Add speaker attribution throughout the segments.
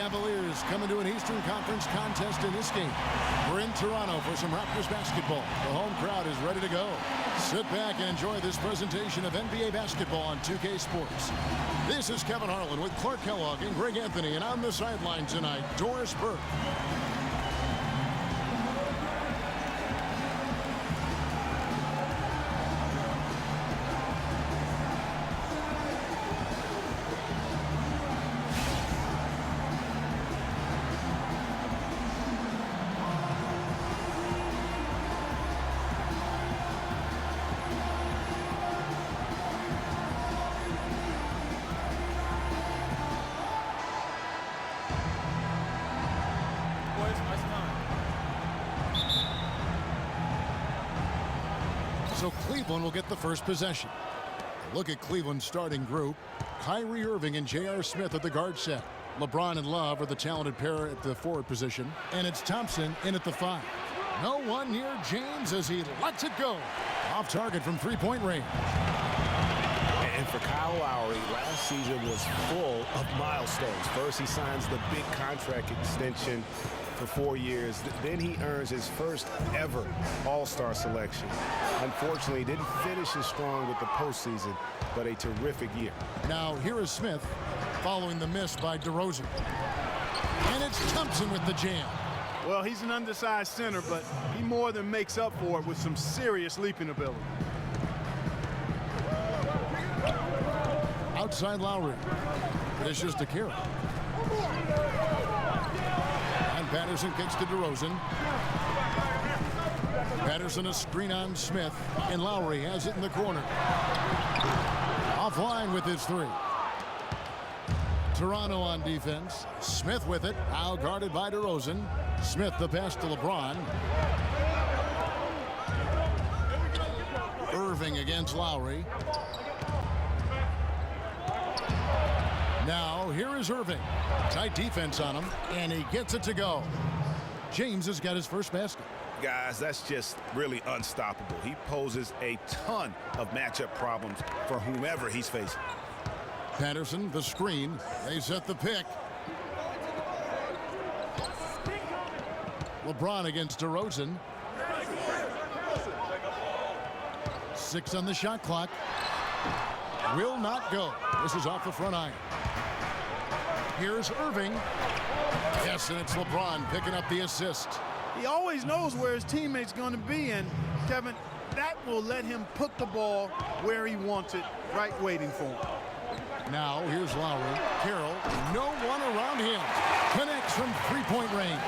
Speaker 1: Cavaliers coming to an Eastern Conference contest in this game. We're in Toronto for some Raptors basketball. The home crowd is ready to go. Sit back and enjoy this presentation of NBA basketball on 2K Sports. This is Kevin Harlan with Clark Kellogg and Greg Anthony, and on the sideline tonight, Doris Burke. So Cleveland will get the first possession. Look at Cleveland's starting group. Kyrie Irving and J.R. Smith at the guard set. LeBron and Love are the talented pair at the forward position. And it's Thompson in at the 5. No one near James as he lets it go. Off target from three-point range.
Speaker 2: And for Kyle Lowry, last season was full of milestones. First, he signs the big contract extension for 4 years. Then he earns his first ever All-Star selection. Unfortunately, he didn't finish as strong with the postseason, but a terrific year.
Speaker 1: Now, here is Smith following the miss by DeRozan. And it's Thompson with the jam.
Speaker 3: Well, he's an undersized center, but he more than makes up for it with some serious leaping ability.
Speaker 1: Outside Lowry. This is to Carroll. And Patterson kicks to DeRozan. Patterson a screen on Smith. And Lowry has it in the corner. Offline with his 3. Toronto on defense. Smith with it. Now guarded by DeRozan. Smith the pass to LeBron. Irving against Lowry. Now, here is Irving. Tight defense on him, and he gets it to go. James has got his first basket.
Speaker 2: Guys, that's just really unstoppable. He poses a ton of matchup problems for whomever he's facing.
Speaker 1: Patterson, the screen. They set the pick. LeBron against DeRozan. 6 on the shot clock. Will not go. This is off the front iron. Here's Irving. Yes, and it's LeBron picking up the assist.
Speaker 3: He always knows where his teammate's going to be, and Kevin, that will let him put the ball where he wants it, right waiting for him.
Speaker 1: Now, here's Lowry. Carroll, no one around him. Connects from three-point range.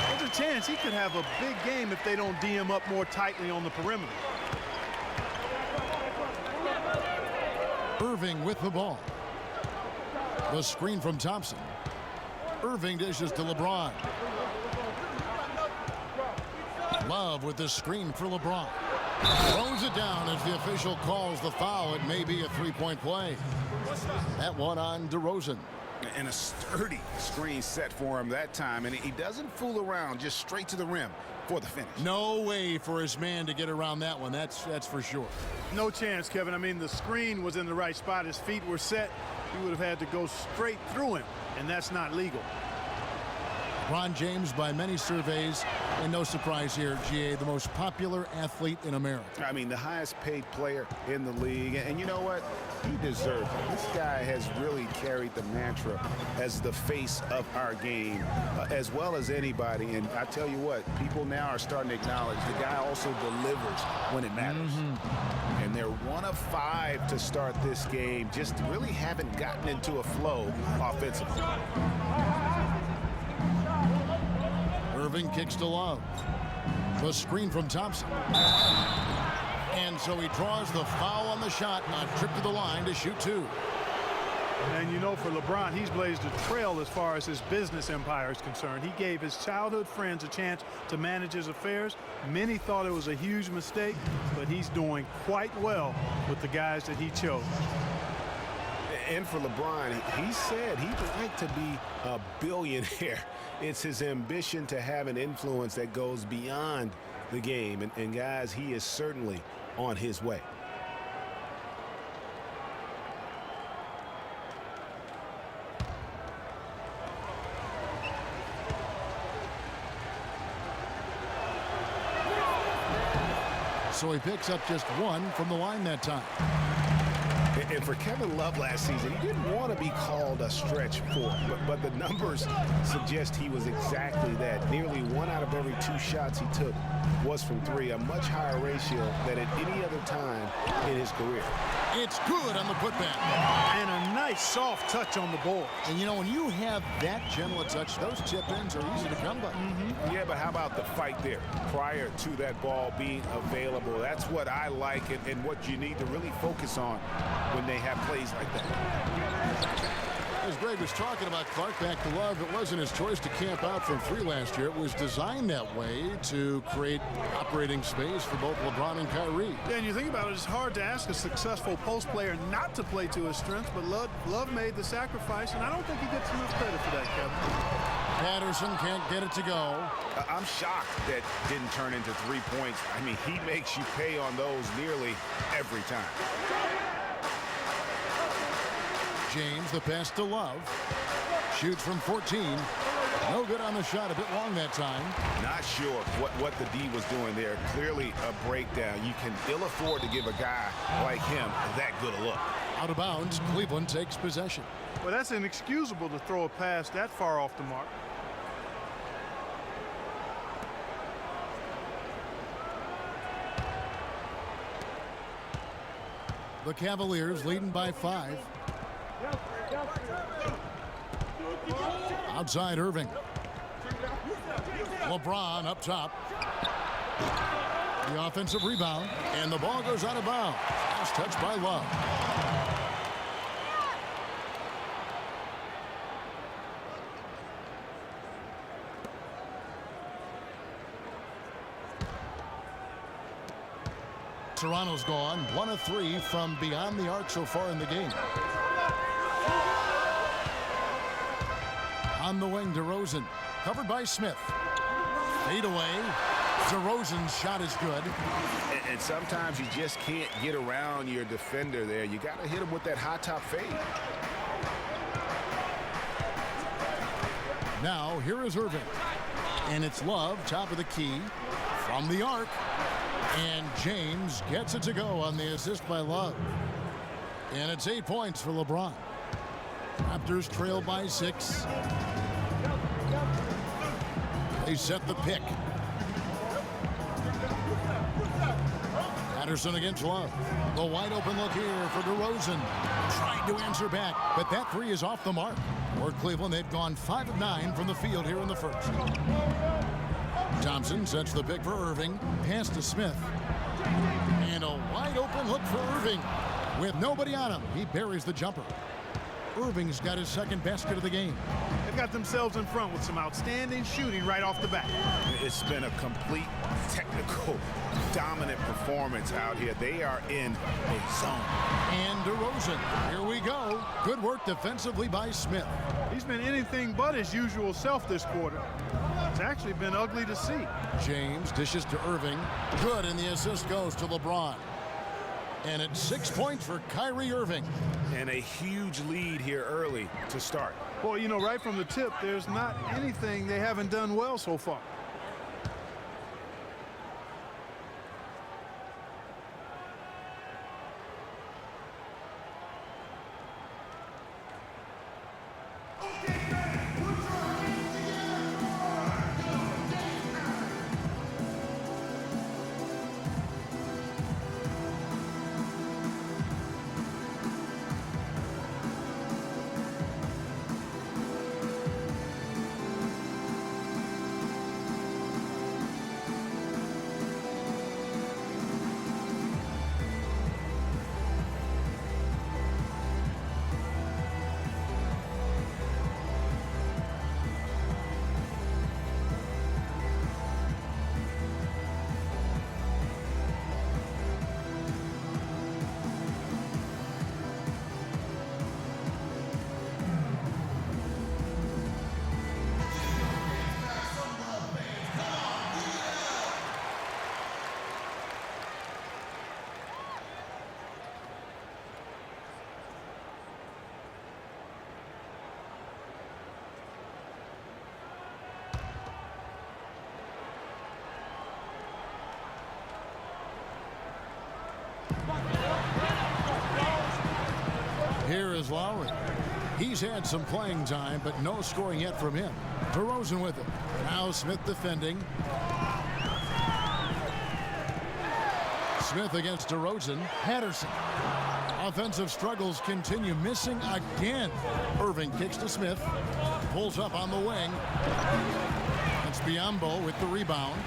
Speaker 3: There's a chance he could have a big game if they don't D him up more tightly on the perimeter.
Speaker 1: Irving with the ball. The screen from Thompson. Irving dishes to LeBron. Love with the screen for LeBron. Throws it down as the official calls the foul. It may be a three-point play. That one on DeRozan.
Speaker 2: And a sturdy screen set for him that time, and he doesn't fool around, just straight to the rim for the finish.
Speaker 1: No way for his man to get around that one. That's for sure.
Speaker 3: No chance, Kevin. I mean, the screen was in the right spot. His feet were set. He would have had to go straight through him, and that's not legal.
Speaker 1: LeBron James, by many surveys, and no surprise here, GA, the most popular athlete in America.
Speaker 2: I mean, the highest paid player in the league. And you know what? He deserves it. This guy has really carried the mantra as the face of our game, as well as anybody. And I tell you what, people now are starting to acknowledge the guy also delivers when it matters. And they're 1 of 5 to start this game. Just really haven't gotten into a flow offensively.
Speaker 1: Irving kicks to Love. The screen from Thompson. And so he draws the foul on the shot on a trip to the line to shoot 2.
Speaker 3: And you know, for LeBron, he's blazed a trail as far as his business empire is concerned. He gave his childhood friends a chance to manage his affairs. Many thought it was a huge mistake, but he's doing quite well with the guys that he chose.
Speaker 2: And for LeBron, he said he'd like to be a billionaire. It's his ambition to have an influence that goes beyond the game. And guys, he is certainly on his way.
Speaker 1: So he picks up just 1 from the line that time.
Speaker 2: And for Kevin Love last season, he didn't want to be called a stretch 4, but the numbers suggest he was exactly that. Nearly 1 out of every 2 shots he took was from 3, a much higher ratio than at any other time in his career.
Speaker 1: It's good on the putback.
Speaker 3: And a nice soft touch on the ball.
Speaker 1: And you know, when you have that gentle a touch, those chip-ins are easy to come by.
Speaker 2: Yeah, but how about the fight there prior to that ball being available? That's what I like and what you need to really focus on when they have plays like that.
Speaker 1: As Greg was talking about Clark, back to Love, it wasn't his choice to camp out from 3 last year. It was designed that way to create operating space for both LeBron and Kyrie.
Speaker 3: Yeah, and you think about it, it's hard to ask a successful post player not to play to his strengths, but Love made the sacrifice, and I don't think he gets enough credit for that, Kevin.
Speaker 1: Patterson can't get it to go.
Speaker 2: I'm shocked that didn't turn into 3 points. I mean, he makes you pay on those nearly every time.
Speaker 1: James, the pass to Love. Shoots from 14. No good on the shot. A bit long that time.
Speaker 2: Not sure what the D was doing there. Clearly a breakdown. You can ill afford to give a guy like him that good a look.
Speaker 1: Out of bounds. Cleveland takes possession.
Speaker 3: Well, that's inexcusable to throw a pass that far off the mark.
Speaker 1: The Cavaliers leading by 5. Outside Irving. LeBron up top. The offensive rebound. And the ball goes out of bounds. Last touch by Love. Toronto's gone 1 of 3 from beyond the arc so far in the game. On the wing, DeRozan, covered by Smith. Fade away. DeRozan's shot is good.
Speaker 2: And sometimes you just can't get around your defender there. You got to hit him with that high top fade.
Speaker 1: Now, here is Irving. And it's Love, top of the key, from the arc. And James gets it to go on the assist by Love. And it's 8 points for LeBron. Raptors trail by 6. They set the pick. Patterson against Love. The wide open look here for DeRozan. Trying to answer back, but that 3 is off the mark. For Cleveland, they've gone 5 of 9 from the field here in the first. Thompson sets the pick for Irving. Pass to Smith. And a wide open look for Irving. With nobody on him, he buries the jumper. Irving's got his second basket of the game.
Speaker 3: They've got themselves in front with some outstanding shooting right off the bat.
Speaker 2: It's been a complete technical dominant performance out here. They are in a zone.
Speaker 1: And DeRozan, here we go. Good work defensively by Smith.
Speaker 3: He's been anything but his usual self this quarter. It's actually been ugly to see.
Speaker 1: James dishes to Irving. Good, and the assist goes to LeBron. And it's 6 points for Kyrie Irving.
Speaker 2: And a huge lead here early to start.
Speaker 3: Well, you know, right from the tip, there's not anything they haven't done well so far.
Speaker 1: Here is Lowry. He's had some playing time, but no scoring yet from him. DeRozan with it. Now Smith defending. Smith against DeRozan. Patterson. Offensive struggles continue. Missing again. Irving kicks to Smith. Pulls up on the wing. It's Biyombo with the rebound.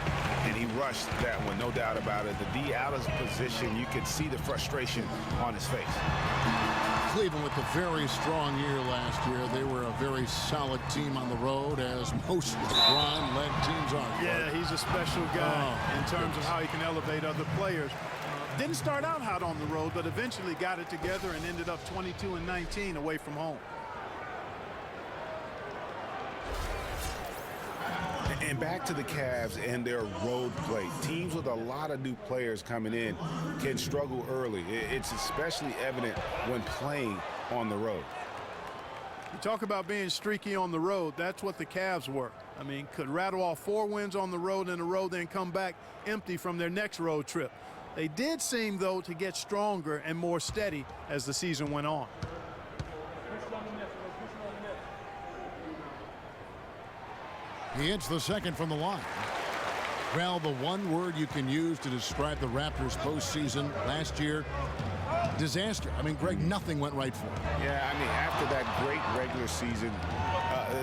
Speaker 2: And he rushed that one, no doubt about it. The D out of position, you could see the frustration on his face.
Speaker 1: Cleveland with a very strong year last year. They were a very solid team on the road, as most LeBron-led teams are.
Speaker 3: Yeah, he's a special guy in terms of how he can elevate other players. Didn't start out hot on the road, but eventually got it together and ended up 22-19 away from home.
Speaker 2: And back to the Cavs and their road play. Teams with a lot of new players coming in can struggle early. It's especially evident when playing on the road.
Speaker 3: You talk about being streaky on the road. That's what the Cavs were. I mean, could rattle off 4 wins on the road in a row, then come back empty from their next road trip. They did seem, though, to get stronger and more steady as the season went on.
Speaker 1: He hits the second from the line. Well, the one word you can use to describe the Raptors postseason last year, disaster. I mean, Greg, nothing went right for them.
Speaker 2: Yeah, I mean, after that great regular season,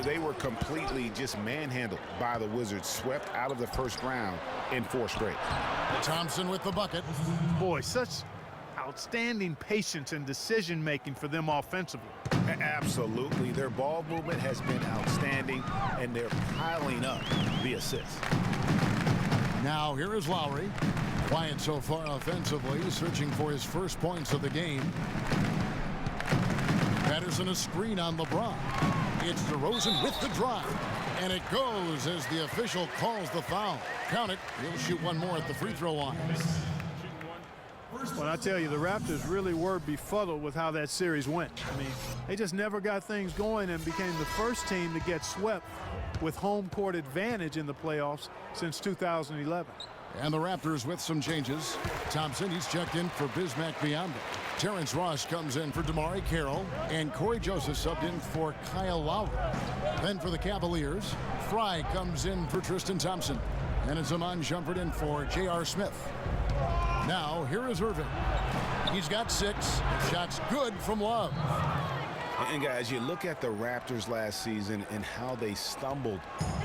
Speaker 2: they were completely just manhandled by the Wizards, swept out of the first round in 4 straight.
Speaker 1: Thompson with the bucket.
Speaker 3: Boy, such outstanding patience and decision-making for them offensively.
Speaker 2: Absolutely. Their ball movement has been outstanding, and they're piling up the assists.
Speaker 1: Now here is Lowry. Quiet so far offensively, searching for his first points of the game. Patterson a screen on LeBron. It's DeRozan with the drive. And it goes as the official calls the foul. Count it. He'll shoot one more at the free throw line.
Speaker 3: Well, I tell you, the Raptors really were befuddled with how that series went. I mean, they just never got things going and became the first team to get swept with home court advantage in the playoffs since 2011.
Speaker 1: And the Raptors with some changes. Thompson, he's checked in for Bismack Biyombo. Terrence Ross comes in for DeMarre Carroll. And Corey Joseph subbed in for Kyle Lowry. Then for the Cavaliers, Fry comes in for Tristan Thompson. And it's Iman Shumpert in for J.R. Smith. Now, here is Irving. He's got 6. Shots good from Love.
Speaker 2: And guys, you look at the Raptors last season and how they stumbled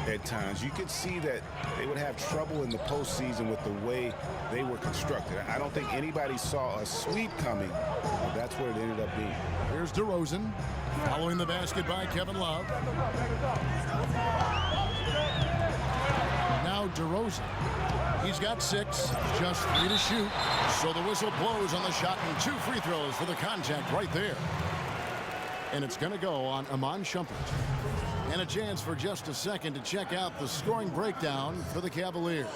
Speaker 2: at times. You could see that they would have trouble in the postseason with the way they were constructed. I don't think anybody saw a sweep coming. That's what it ended up being.
Speaker 1: Here's DeRozan following the basket by Kevin Love. Now DeRozan. He's got 6, just 3 to shoot. So the whistle blows on the shot and 2 free throws for the contact right there. And it's going to go on Iman Shumpert. And a chance for just a second to check out the scoring breakdown for the Cavaliers.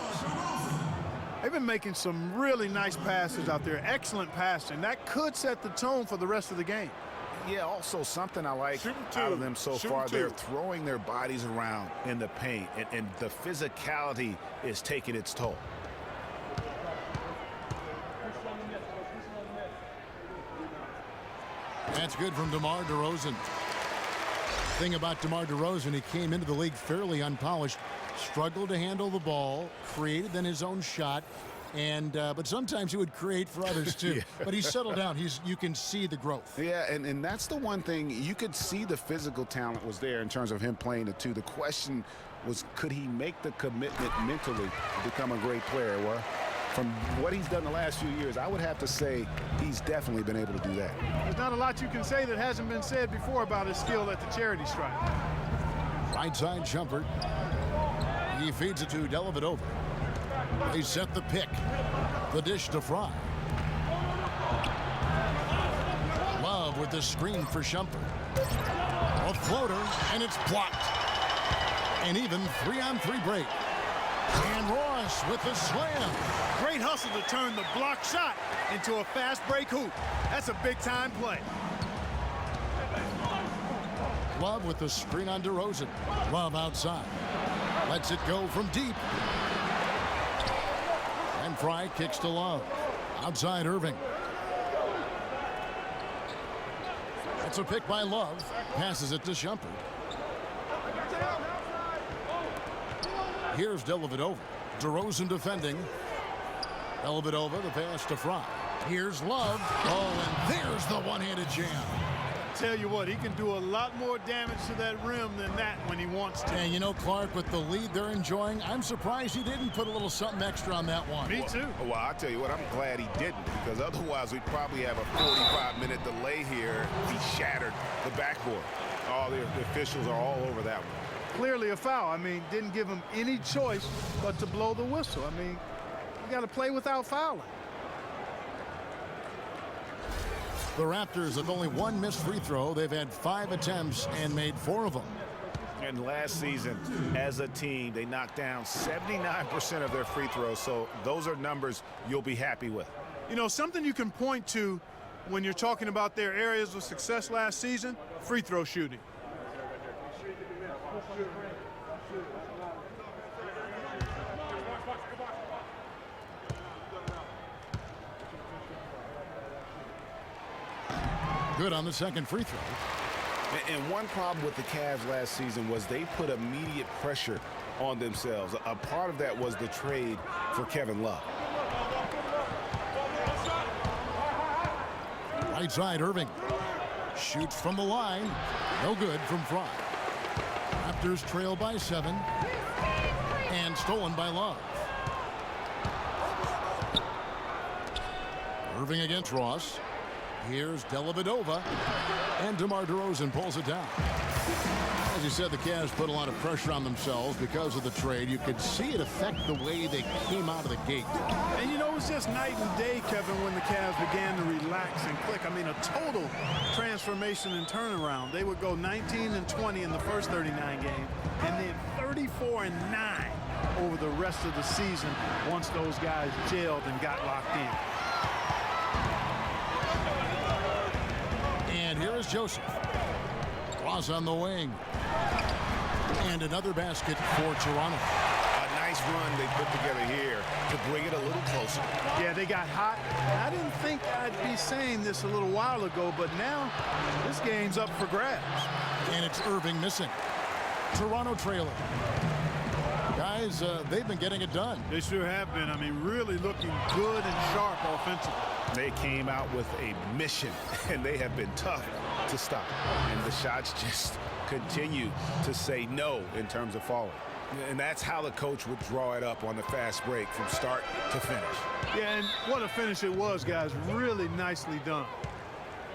Speaker 3: They've been making some really nice passes out there. Excellent passing. That could set the tone for the rest of the game.
Speaker 2: Yeah, also something I like out of them so far, they're throwing their bodies around in the paint, and the physicality is taking its toll.
Speaker 1: That's good from DeMar DeRozan. Thing about DeMar DeRozan, he came into the league fairly unpolished, struggled to handle the ball, created then his own shot, and but sometimes he would create for others too. Yeah. But he's settled down. You can see the growth.
Speaker 2: Yeah, and that's the one thing. You could see the physical talent was there in terms of him playing the 2. The question was, could he make the commitment mentally to become a great player? Well, from what he's done the last few years, I would have to say he's definitely been able to do that.
Speaker 3: There's not a lot you can say that hasn't been said before about his skill at the charity stripe.
Speaker 1: Right side Shumpert. He feeds it to Dellavedova. They set the pick. The dish to Fry. Love with the screen for Shumpert. A floater, and it's blocked. An even 3-on-3 break. And Ross with the slam.
Speaker 3: Great hustle to turn the block shot into a fast break hoop. That's a big-time play.
Speaker 1: Love with the screen on DeRozan. Love outside. Lets it go from deep. And Fry kicks to Love. Outside Irving. It's a pick by Love. Passes it to Shumpert. Here's Dellavedova. DeRozan defending. Dellavedova, the pass to Fry. Here's Love. Oh, and there's the one-handed jam.
Speaker 3: Tell you what, he can do a lot more damage to that rim than that when he wants to.
Speaker 1: And you know, Clark, with the lead they're enjoying, I'm surprised he didn't put a little something extra on that one.
Speaker 3: Me too.
Speaker 2: Well, I'll tell you what, I'm glad he didn't, because otherwise we'd probably have a 45-minute delay here. He shattered the backboard. All the officials are all over that one.
Speaker 3: Clearly a foul. I mean, didn't give him any choice but to blow the whistle. I mean, you got to play without fouling.
Speaker 1: The Raptors have only one missed free throw. They've had 5 attempts and made 4 of them.
Speaker 2: And last season, as a team, they knocked down 79% of their free throws. So those are numbers you'll be happy with.
Speaker 3: You know, something you can point to when you're talking about their areas of success last season, free throw shooting.
Speaker 1: Good on the second free throw.
Speaker 2: And one problem with the Cavs last season was they put immediate pressure on themselves. A part of that was the trade for Kevin Love.
Speaker 1: Right side, Irving. Shoots from the line. No good from Fry. Raptors trail by 7. And stolen by Love. Irving against Ross. Here's Dellavedova. And DeMar DeRozan pulls it down. As you said, the Cavs put a lot of pressure on themselves because of the trade. You could see it affect the way they came out of the gate.
Speaker 3: And you know, it was just night and day, Kevin, when the Cavs began to relax and click. I mean, a total transformation and turnaround. They would go 19-20 in the first 39 games, and then 34-9 over the rest of the season once those guys gelled and got locked in.
Speaker 1: And here is Joseph. Ross on the wing. And another basket for Toronto.
Speaker 2: A nice run they put together here to bring it a little closer.
Speaker 3: Yeah, they got hot. I didn't think I'd be saying this a little while ago, but now this game's up for grabs.
Speaker 1: And it's Irving missing. Toronto trailing. Guys, they've been getting it done.
Speaker 3: They sure have been. I mean, really looking good and sharp offensively.
Speaker 2: They came out with a mission, and they have been tough to stop. And the shots just continue to say no in terms of falling. And that's how the coach would draw it up on the fast break from start to finish.
Speaker 3: Yeah, and what a finish it was, guys. Really nicely done.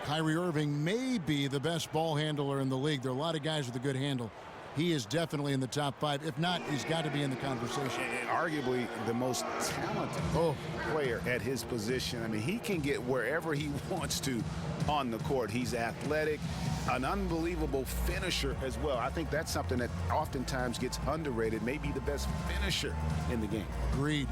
Speaker 1: Kyrie Irving may be the best ball handler in the league. There are a lot of guys with a good handle. He is definitely in the top 5. If not, he's got to be in the conversation.
Speaker 2: And arguably the most talented player at his position. I mean, he can get wherever he wants to on the court. He's athletic, an unbelievable finisher as well. I think that's something that oftentimes gets underrated. Maybe the best finisher in the game.
Speaker 1: Agreed.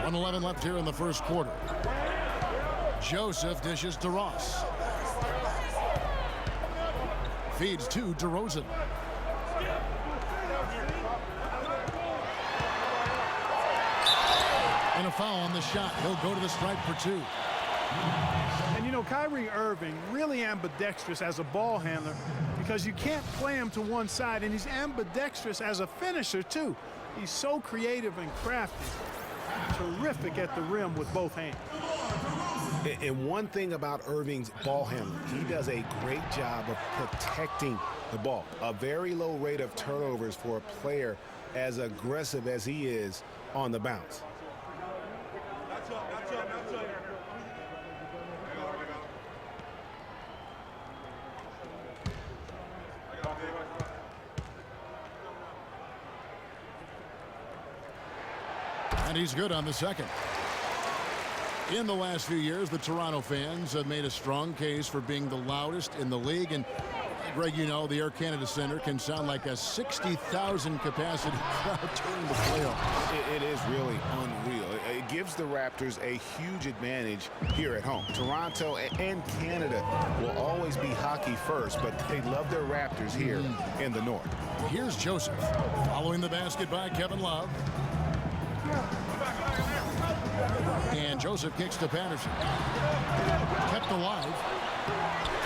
Speaker 1: .11 left here in the first quarter. Joseph dishes to Ross. Feeds to DeRozan. And a foul on the shot. He'll go to the stripe for 2.
Speaker 3: And you know, Kyrie Irving really ambidextrous as a ball handler because you can't play him to one side, and he's ambidextrous as a finisher too. He's so creative and crafty. Terrific at the rim with both hands.
Speaker 2: And one thing about Irving's ball handling, he does a great job of protecting the ball. A very low rate of turnovers for a player as aggressive as he is on the bounce.
Speaker 1: And he's good on the second. In the last few years, the Toronto fans have made a strong case for being the loudest in the league. And Greg, you know, the Air Canada Center can sound like a 60,000 capacity crowd during the playoffs.
Speaker 2: It is really unreal. It gives the Raptors a huge advantage here at home. Toronto and Canada will always be hockey first, but they love their Raptors here in the North.
Speaker 1: Here's Joseph following the basket by Kevin Love. And Joseph kicks to Patterson. Kept alive.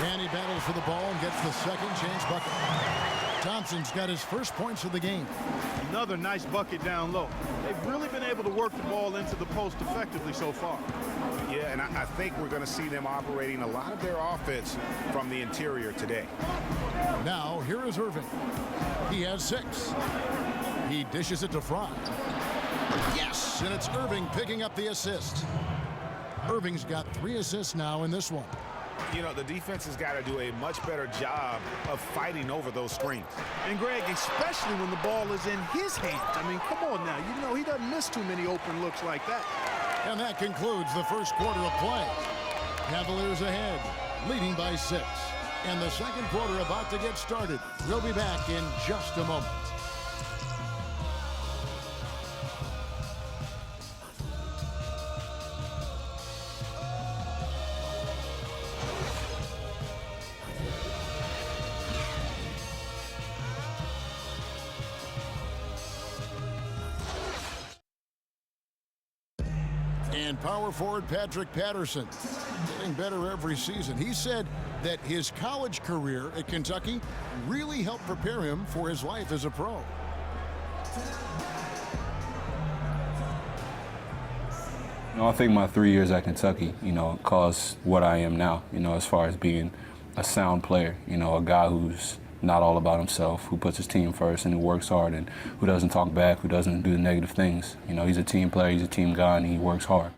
Speaker 1: And he battles for the ball and gets the second chance bucket. Thompson's got his first points of the game.
Speaker 3: Another nice bucket down low. They've really been able to work the ball into the post effectively so far.
Speaker 2: Yeah, and I think we're going to see them operating a lot of their offense from the interior today.
Speaker 1: Now, here is Irving. He has 6. He dishes it to Fry. Yes, and it's Irving picking up the assist. Irving's got 3 assists now in this one.
Speaker 2: You know, the defense has got to do a much better job of fighting over those screens.
Speaker 3: And Greg, especially when the ball is in his hands. I mean, come on now. You know, he doesn't miss too many open looks like that.
Speaker 1: And that concludes the first quarter of play. Cavaliers ahead, leading by 6. And the second quarter about to get started. We'll be back in just a moment. And power forward Patrick Patterson, getting better every season. He said that his college career at Kentucky really helped prepare him for his life as a pro.
Speaker 4: I think my 3 years at Kentucky, caused what I am now, as far as being a sound player, a guy who's not all about himself, who puts his team first and who works hard and who doesn't talk back, who doesn't do the negative things. He's a team player, he's a team guy, and he works hard.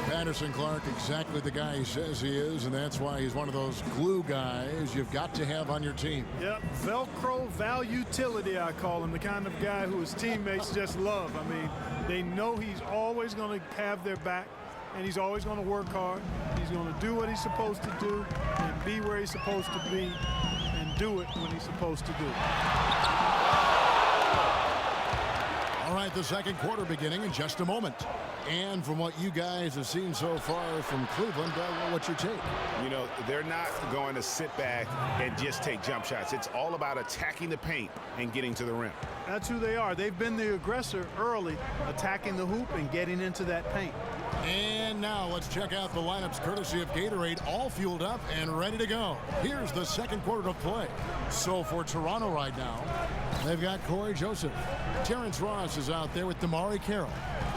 Speaker 1: Patterson Clark, exactly the guy he says he is, and that's why he's one of those glue guys you've got to have on your team.
Speaker 3: Yep, Velcro valutility, I call him, the kind of guy who his teammates just love. I mean, they know he's always going to have their back, and he's always going to work hard. He's going to do what he's supposed to do and be where he's supposed to be and do it when he's supposed to do it.
Speaker 1: All right, the second quarter beginning in just a moment. And from what you guys have seen so far from Cleveland, what's your take?
Speaker 2: They're not going to sit back and just take jump shots. It's all about attacking the paint and getting to the rim.
Speaker 3: That's who they are. They've been the aggressor early, attacking the hoop and getting into that paint.
Speaker 1: And now let's check out the lineups courtesy of Gatorade, all fueled up and ready to go. Here's the second quarter of play. So for Toronto right now, they've got Corey Joseph. Terrence Ross is out there with Damari Carroll.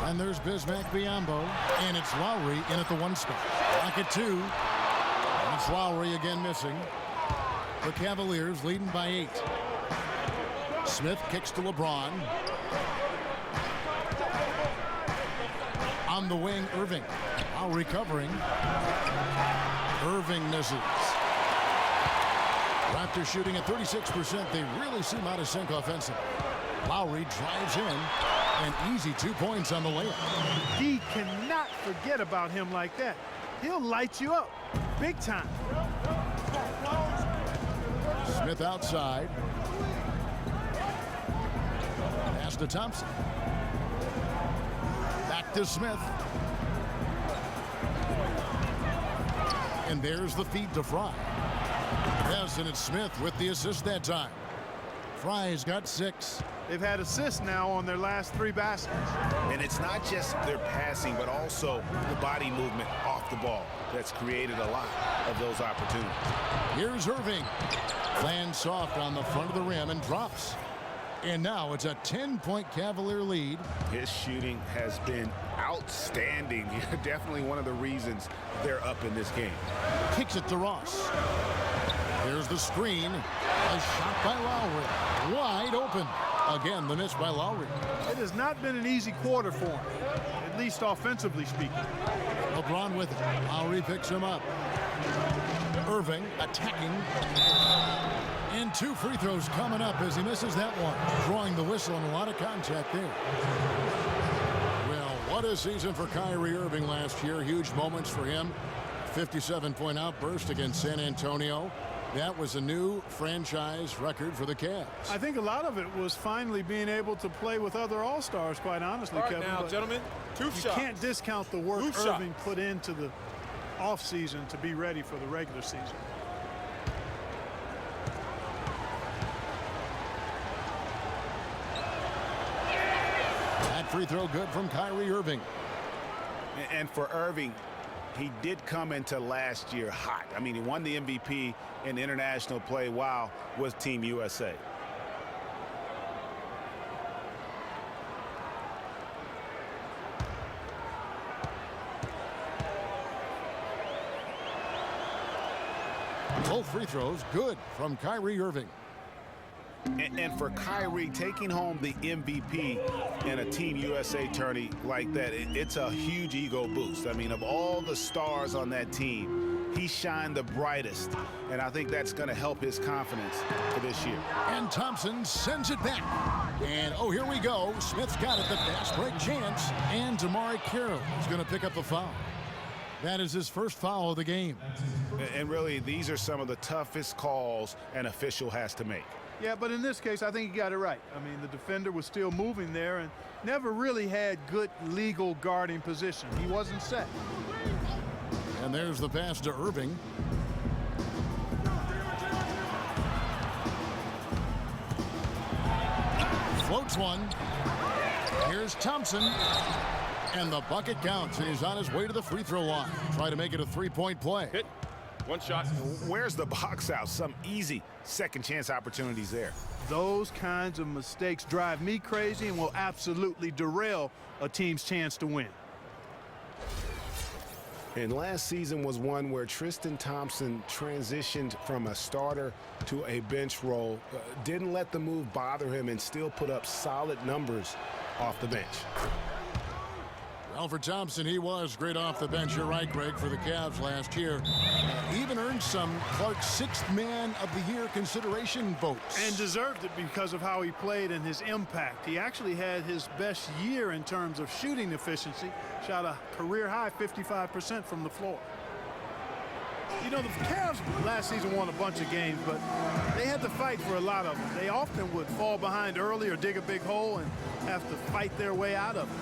Speaker 1: And there's Bismack Biyombo. And it's Lowry in at the 1 spot. Back at 2. And it's Lowry again missing. The Cavaliers leading by 8. Smith kicks to LeBron. On the wing, Irving. Now recovering. Irving misses. Raptors shooting at 36%. They really seem out of sync offensively. Lowry drives in. And easy 2 points on the layup.
Speaker 3: He cannot forget about him like that. He'll light you up big time.
Speaker 1: Smith outside. Pass to Thompson. Back to Smith. And there's the feed to Fry. Yes, and it's Smith with the assist that time. Fry's got 6.
Speaker 3: They've had assists now on their last 3 baskets.
Speaker 2: And it's not just their passing, but also the body movement off the ball that's created a lot of those opportunities.
Speaker 1: Here's Irving. Lands soft on the front of the rim and drops. And now it's a 10-point Cavalier lead.
Speaker 2: His shooting has been outstanding. Definitely one of the reasons they're up in this game.
Speaker 1: Kicks it to Ross. Here's the screen. A shot by Lowry. Wide open. Again, the miss by Lowry.
Speaker 3: It has not been an easy quarter for him, at least offensively speaking.
Speaker 1: LeBron with it. Lowry picks him up. Irving attacking. And 2 free throws coming up as he misses that one. Drawing the whistle and a lot of contact there. Well, what a season for Kyrie Irving last year. Huge moments for him. 57-point outburst against San Antonio. That was a new franchise record for the Cavs.
Speaker 3: I think a lot of it was finally being able to play with other all-stars, quite honestly, Kevin.
Speaker 5: Now, gentlemen, 2 shots.
Speaker 3: You can't discount the work
Speaker 5: 2
Speaker 3: Irving put into the offseason to be ready for the regular season.
Speaker 1: That free throw good from Kyrie Irving.
Speaker 2: And for Irving, he did come into last year hot. I mean, he won the MVP in international play while with Team USA.
Speaker 1: Both free throws good from Kyrie Irving.
Speaker 2: And for Kyrie, taking home the MVP in a Team USA tourney like that, it's a huge ego boost. I mean, of all the stars on that team, he shined the brightest, and I think that's going to help his confidence for this year.
Speaker 1: And Thompson sends it back. And, oh, here we go. Smith's got it, the fast break chance. And Damari Carroll is going to pick up the foul. That is his first foul of the game.
Speaker 2: And really, these are some of the toughest calls an official has to make.
Speaker 3: Yeah, but in this case, I think he got it right. I mean, the defender was still moving there and never really had good legal guarding position. He wasn't set.
Speaker 1: And there's the pass to Irving. Floats one. Here's Thompson. And the bucket counts, and he's on his way to the free throw line. Try to make it a 3-point play.
Speaker 5: Hit. 1 shot.
Speaker 2: Where's the box out? Some easy second chance opportunities there.
Speaker 3: Those kinds of mistakes drive me crazy and will absolutely derail a team's chance to win.
Speaker 2: And last season was one where Tristan Thompson transitioned from a starter to a bench role, didn't let the move bother him, and still put up solid numbers off the bench.
Speaker 1: Well, for Thompson, he was great off the bench. You're right, Greg, for the Cavs last year. He even earned some Clark's 6th Man of the Year consideration votes.
Speaker 3: And deserved it because of how he played and his impact. He actually had his best year in terms of shooting efficiency. Shot a career-high 55% from the floor. You know, the Cavs last season won a bunch of games, but they had to fight for a lot of them. They often would fall behind early or dig a big hole and have to fight their way out of it.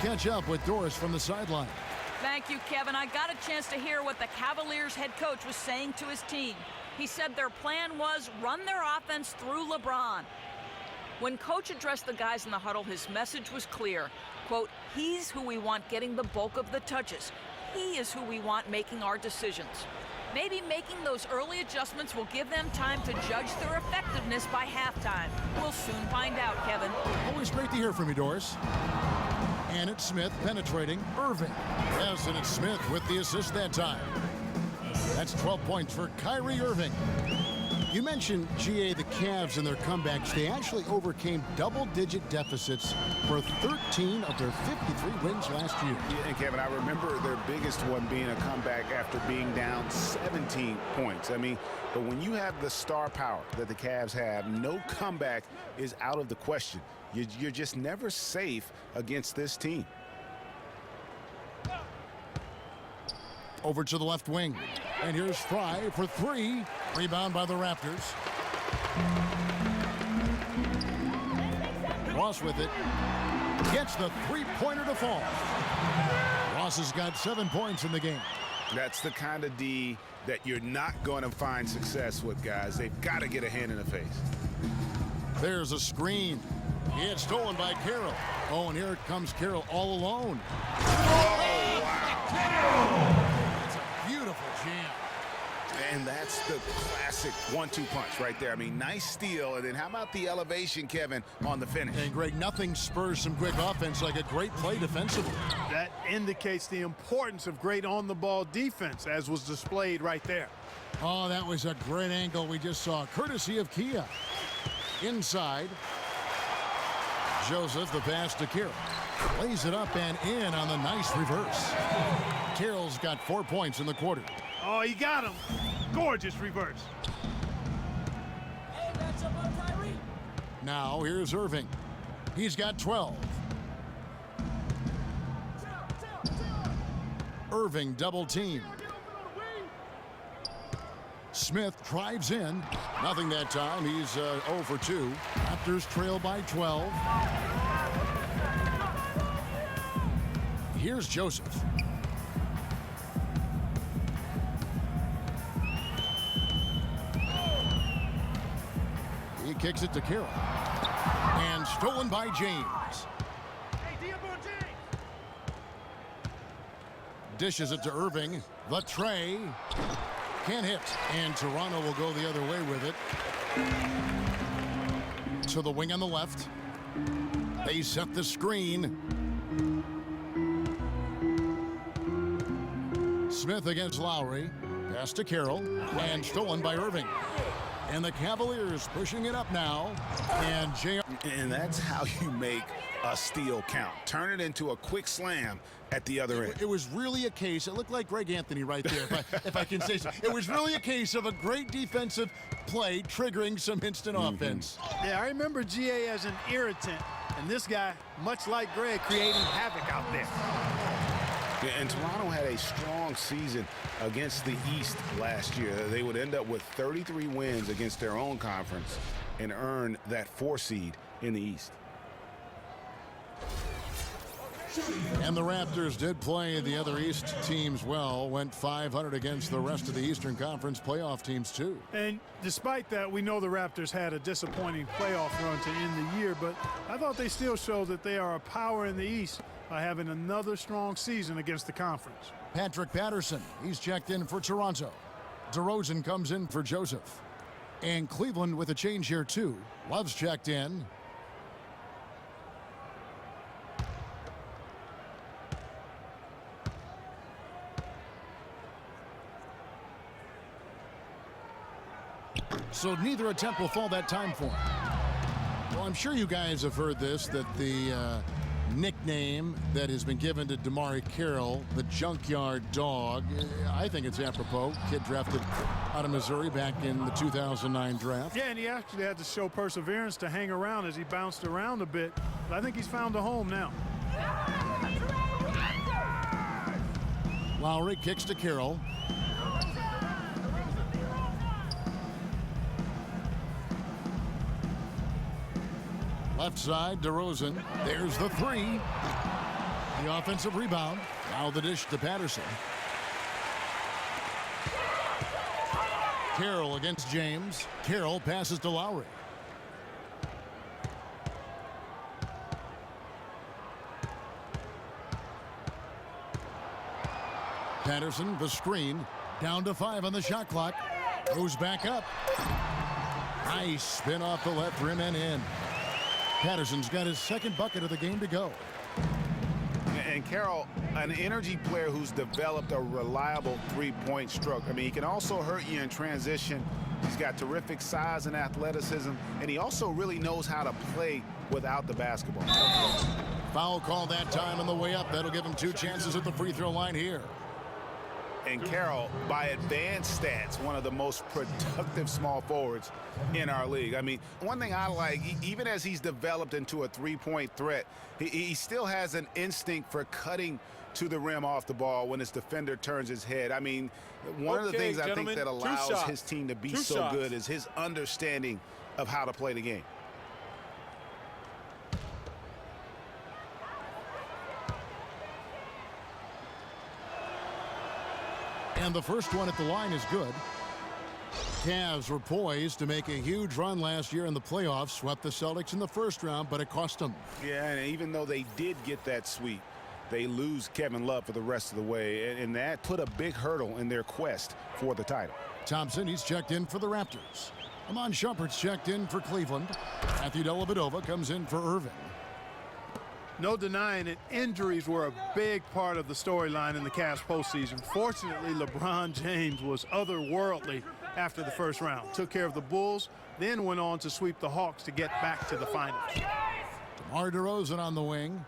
Speaker 1: Catch up with Doris from the sideline.
Speaker 6: Thank you, Kevin. I got a chance to hear what the Cavaliers head coach was saying to his team. He said their plan was run their offense through LeBron. When coach addressed the guys in the huddle, his message was clear. Quote, he's who we want getting the bulk of the touches. He is who we want making our decisions. Maybe making those early adjustments will give them time to judge their effectiveness by halftime. We'll soon find out, Kevin.
Speaker 1: Always great to hear from you, Doris. And it's Smith penetrating Irving. Yes, and it's Smith with the assist that time. That's 12 points for Kyrie Irving. You mentioned, GA, the Cavs and their comebacks. They actually overcame double-digit deficits for 13 of their 53 wins last year.
Speaker 2: Yeah, and Kevin, I remember their biggest one being a comeback after being down 17 points. I mean, but when you have the star power that the Cavs have, no comeback is out of the question. You're just never safe against this team.
Speaker 1: Over to the left wing. And here's Fry for 3. Rebound by the Raptors. Ross with it. Gets the three-pointer to fall. Ross has got 7 points in the game.
Speaker 2: That's the kind of D that you're not going to find success with, guys. They've got to get a hand in the face.
Speaker 1: There's a screen. It's stolen by Carroll. Oh, and here comes Carroll all alone.
Speaker 2: Oh, wow.
Speaker 1: It's a beautiful jam.
Speaker 2: And that's the classic 1-2 punch right there. I mean, nice steal. And then how about the elevation, Kevin, on the finish?
Speaker 1: And Greg, nothing spurs some quick offense like a great play defensively.
Speaker 3: That indicates the importance of great on-the-ball defense, as was displayed right there.
Speaker 1: Oh, that was a great angle we just saw, courtesy of Kia. Inside. Joseph, the pass to Carroll. Lays it up and in on the nice reverse. Carroll's got 4 points in the quarter.
Speaker 3: Oh, he got him. Gorgeous reverse.
Speaker 1: Now here's Irving. He's got 12. Irving double team. Smith drives in. Nothing that time. He's 0 for 2. Raptors trail by 12. Here's Joseph. He kicks it to Carroll. And stolen by James. Dishes it to Irving. The tray. Can't hit. And Toronto will go the other way with it. To the wing on the left. They set the screen. Smith against Lowry. Pass to Carroll. And stolen by Irving. And the Cavaliers pushing it up now. And
Speaker 2: And that's how you make a steal count. Turn it into a quick slam at the other end.
Speaker 1: It was really a case, it looked like Greg Anthony right there, if I can say so. It was really a case of a great defensive play triggering some instant offense.
Speaker 3: Yeah, I remember GA as an irritant, and this guy, much like Greg, creating havoc out there.
Speaker 2: Yeah, and Toronto had a strong season against the East last year. They would end up with 33 wins against their own conference and earn that 4 seed in the East.
Speaker 1: And the Raptors did play the other East teams well, went 500 against the rest of the Eastern Conference playoff teams too.
Speaker 3: And despite that, we know the Raptors had a disappointing playoff run to end the year, but I thought they still showed that they are a power in the East by having another strong season against the conference.
Speaker 1: Patrick Patterson, he's checked in for Toronto. DeRozan comes in for Joseph. And Cleveland with a change here too. Love's checked in. So neither attempt will fall that time for him. Well, I'm sure you guys have heard this, that the nickname that has been given to DeMarre Carroll, the Junkyard Dog, I think it's apropos. Kid drafted out of Missouri back in the 2009 draft.
Speaker 3: Yeah, and he actually had to show perseverance to hang around as he bounced around a bit. But I think he's found a home now.
Speaker 1: Lowry kicks to Carroll. Left side, DeRozan. There's the three. The offensive rebound. Now the dish to Patterson. Carroll against James. Carroll passes to Lowry. Patterson, the screen. Down to 5 on the shot clock. Goes back up. Nice spin off the left rim and in. Patterson's got his second bucket of the game to go.
Speaker 2: And Carroll, an energy player who's developed a reliable three-point stroke. I mean, he can also hurt you in transition. He's got terrific size and athleticism, and he also really knows how to play without the basketball.
Speaker 1: Foul call that time on the way up. That'll give him 2 chances at the free throw line here.
Speaker 2: And Carroll, by advanced stats, one of the most productive small forwards in our league. I mean, one thing I like, even as he's developed into a three-point threat, he still has an instinct for cutting to the rim off the ball when his defender turns his head. I mean, one of the things I think that allows his team to be so good is his understanding of how to play the game.
Speaker 1: And the first one at the line is good. Cavs were poised to make a huge run last year in the playoffs, swept the Celtics in the first round, but it cost them.
Speaker 2: Yeah, and even though they did get that sweep, they lose Kevin Love for the rest of the way, and that put a big hurdle in their quest for the title.
Speaker 1: Thompson, he's checked in for the Raptors. Iman Shumpert's checked in for Cleveland. Matthew Dellavedova comes in for Irving.
Speaker 3: No denying it, injuries were a big part of the storyline in the Cavs postseason. Fortunately, LeBron James was otherworldly after the first round. Took care of the Bulls, then went on to sweep the Hawks to get back to the finals.
Speaker 1: DeMar DeRozan on the wing.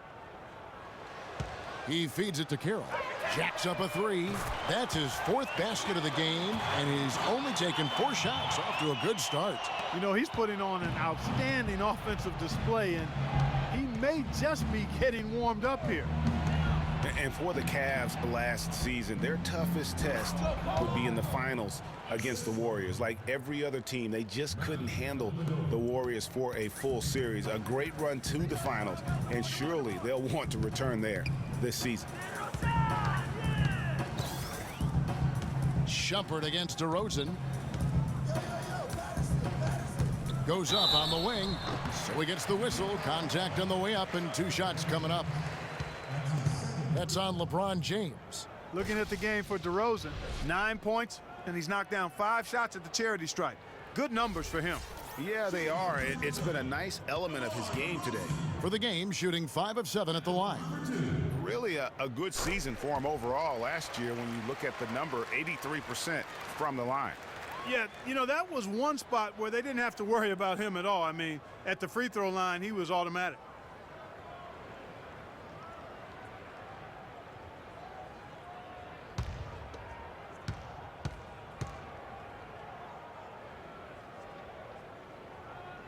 Speaker 1: He feeds it to Carroll. Jacks up a three. That's his fourth basket of the game, and he's only taken 4 shots. Off to a good start.
Speaker 3: You know, he's putting on an outstanding offensive display, and he may just be getting warmed up here.
Speaker 2: And for the Cavs last season, their toughest test would be in the finals against the Warriors. Like every other team, they just couldn't handle the Warriors for a full series. A great run to the finals, and surely they'll want to return there this season.
Speaker 1: Shumpert against DeRozan. Goes up on the wing, so he gets the whistle. Contact on the way up, and 2 shots coming up. That's on LeBron James.
Speaker 3: Looking at the game for DeRozan, 9 points, and he's knocked down 5 shots at the charity stripe. Good numbers for him.
Speaker 2: Yeah, they are. It's been a nice element of his game today.
Speaker 1: For the game, shooting 5 of 7 at the line.
Speaker 2: Really a good season for him overall last year when you look at the number, 83% from the line.
Speaker 3: Yeah, you know, that was one spot where they didn't have to worry about him at all. I mean, at the free throw line, he was automatic.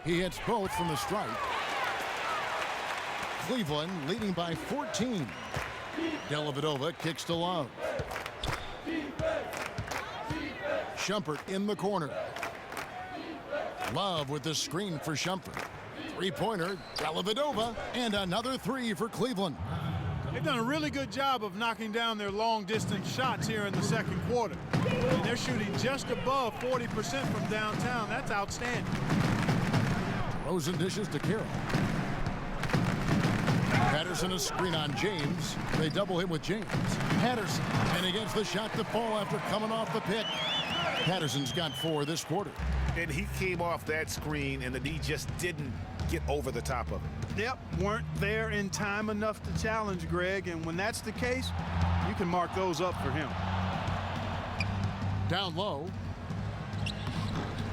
Speaker 1: He hits both from the stripe. Cleveland leading by 14. Dellavedova kicks to Love. Shumpert in the corner. Love with the screen for Shumpert. 3-pointer, Dellavedova, and another 3 for Cleveland.
Speaker 3: They've done a really good job of knocking down their long-distance shots here in the second quarter. And they're shooting just above 40% from downtown. That's outstanding.
Speaker 1: Rosen dishes to Carroll. Patterson a screen on James. They double him with James. Patterson, and he gets the shot to fall after coming off the pick. Patterson's got 4 this quarter.
Speaker 2: And he came off that screen, and the D just didn't get over the top of it.
Speaker 3: Yep, weren't there in time enough to challenge Greg, and when that's the case, you can mark those up for him.
Speaker 1: Down low.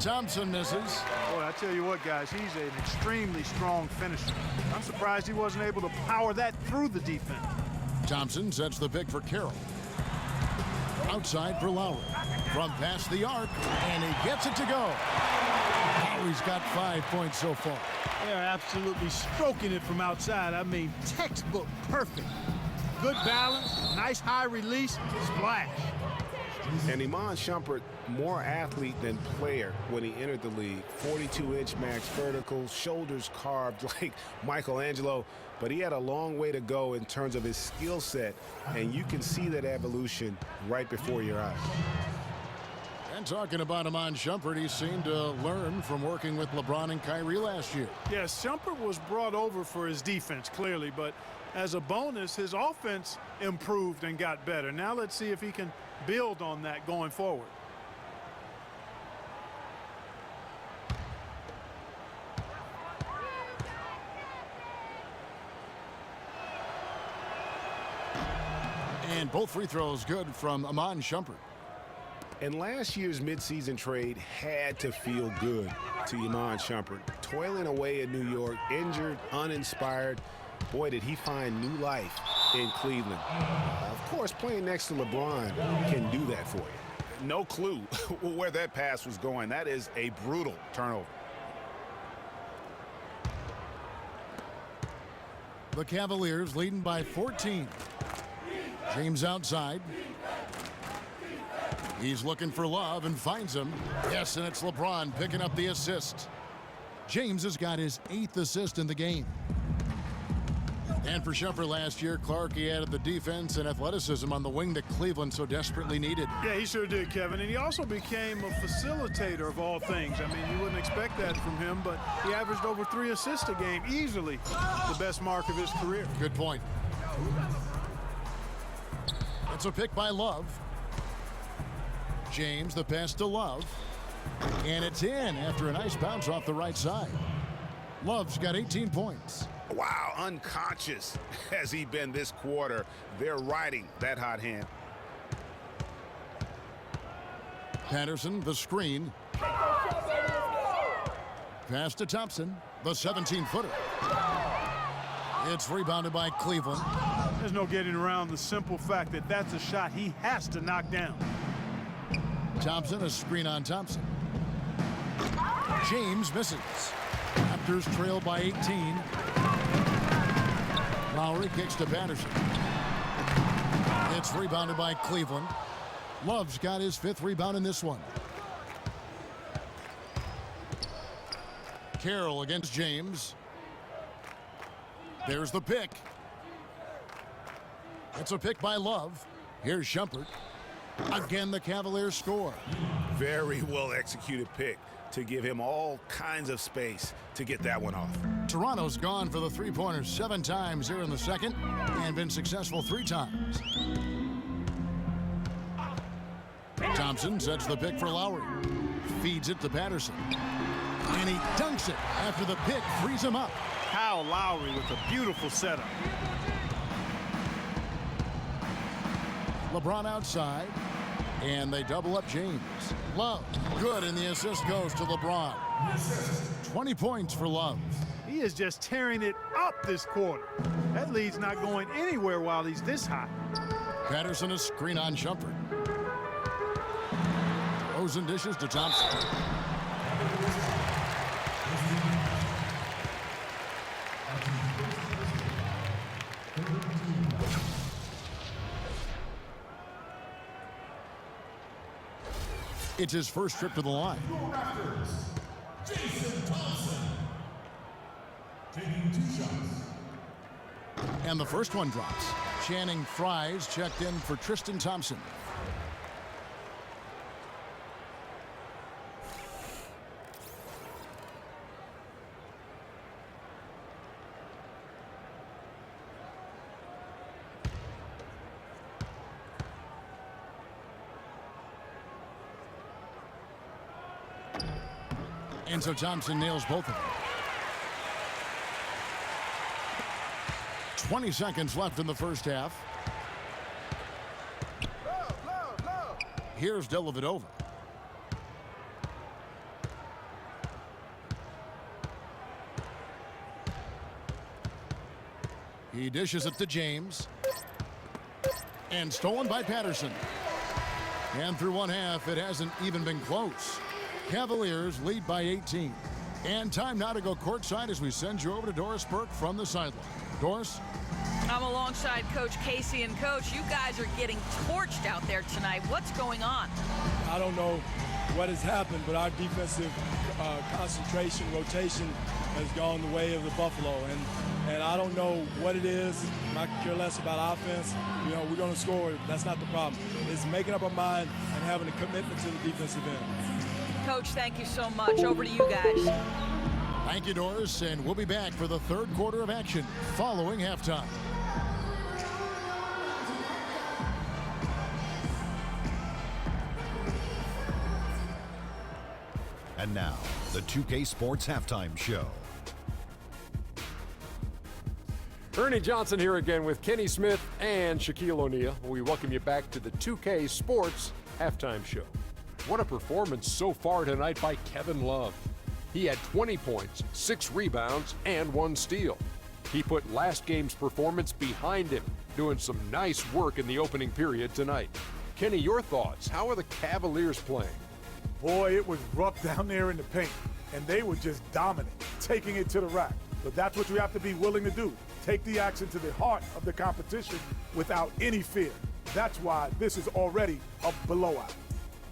Speaker 1: Thompson misses.
Speaker 3: Boy, I tell you what, guys, he's an extremely strong finisher. I'm surprised he wasn't able to power that through the defense.
Speaker 1: Thompson sets the pick for Carroll. Outside for Lowry. From past the arc, and he gets it to go. Lowry's got 5 points so far.
Speaker 3: They're absolutely stroking it from outside. I mean, textbook perfect. Good balance, nice high release, splash.
Speaker 2: And Iman Shumpert, more athlete than player when he entered the league. 42-inch max vertical, shoulders carved like Michelangelo, but he had a long way to go in terms of his skill set, and you can see that evolution right before your eyes.
Speaker 1: And talking about Iman Shumpert, he seemed to learn from working with LeBron and Kyrie last year.
Speaker 3: Yes, Shumpert was brought over for his defense, clearly, but as a bonus, his offense improved and got better. Now let's see if he can build on that going forward.
Speaker 1: And both free throws good from Iman Shumpert.
Speaker 2: And last year's midseason trade had to feel good to Iman Shumpert. Toiling away in New York, injured, uninspired. Boy, did he find new life in Cleveland. Of course, playing next to LeBron can do that for you. No clue where that pass was going. That is a brutal turnover.
Speaker 1: The Cavaliers leading by 14. James outside. He's looking for Love and finds him. Yes, and it's LeBron picking up the assist. James has got his 8th assist in the game. And for Shumpert last year, Clark, he added the defense and athleticism on the wing that Cleveland so desperately needed.
Speaker 3: Yeah, he sure did, Kevin. And he also became a facilitator of all things. I mean, you wouldn't expect that from him, but he averaged over 3 assists a game, easily the best mark of his career.
Speaker 1: Good point. It's a pick by Love. James, the pass to Love. And it's in after a nice bounce off the right side. Love's got 18 points.
Speaker 2: Wow, unconscious has he been this quarter. They're riding that hot hand.
Speaker 1: Patterson, the screen. Pass to Thompson, the 17-footer. It's rebounded by Cleveland.
Speaker 3: There's no getting around the simple fact that that's a shot he has to knock down.
Speaker 1: Thompson, a screen on Thompson. James misses. Raptors trail by 18. Lowry kicks to Patterson. It's rebounded by Cleveland. Love's got his 5th rebound in this one. Carroll against James. There's the pick. It's a pick by Love. Here's Shumpert. Again, the Cavaliers score.
Speaker 2: Very well executed pick to give him all kinds of space to get that one off.
Speaker 1: Toronto's gone for the three-pointers 7 times here in the second and been successful 3 times. Thompson sets the pick for Lowry. Feeds it to Patterson. And he dunks it after the pick frees him up.
Speaker 3: Kyle Lowry with a beautiful setup.
Speaker 1: LeBron outside. And they double up James. Love, good, and the assist goes to LeBron. 20 points for Love.
Speaker 3: He is just tearing it up this quarter. That lead's not going anywhere while he's this hot.
Speaker 1: Patterson a screen on Shumpert. Throws and dishes to Thompson. It's his first trip to the line. And the first one drops. Channing Frye's checked in for Tristan Thompson. And so Thompson nails both of them. 20 seconds left in the first half. Here's Dellavedova. He dishes it to James. And stolen by Patterson. And through one half, it hasn't even been close. Cavaliers lead by 18. And time now to go courtside as we send you over to Doris Burke from the sideline. Doris?
Speaker 6: I'm alongside Coach Casey. And, Coach, you guys are getting torched out there tonight. What's going on?
Speaker 7: I don't know what has happened, but our defensive concentration, rotation has gone the way of the Buffalo. And I don't know what it is. I could care less about offense. You know, we're going to score. That's not the problem. It's making up our mind and having a commitment to the defensive end.
Speaker 6: Coach, thank you so much. Over to you guys.
Speaker 1: Thank you, Doris, and we'll be back for the third quarter of action following halftime.
Speaker 8: And now, the 2K Sports Halftime Show.
Speaker 9: Ernie Johnson here again with Kenny Smith and Shaquille O'Neal. We welcome you back to the 2K Sports Halftime Show. What a performance so far tonight by Kevin Love. He had 20 points, 6 rebounds, and 1 steal. He put last game's performance behind him, doing some nice work in the opening period tonight. Kenny, your thoughts? How are the Cavaliers playing?
Speaker 10: Boy, it was rough down there in the paint, and they were just dominant, taking it to the rack. But that's what you have to be willing to do. Take the action to the heart of the competition without any fear. That's why this is already a blowout.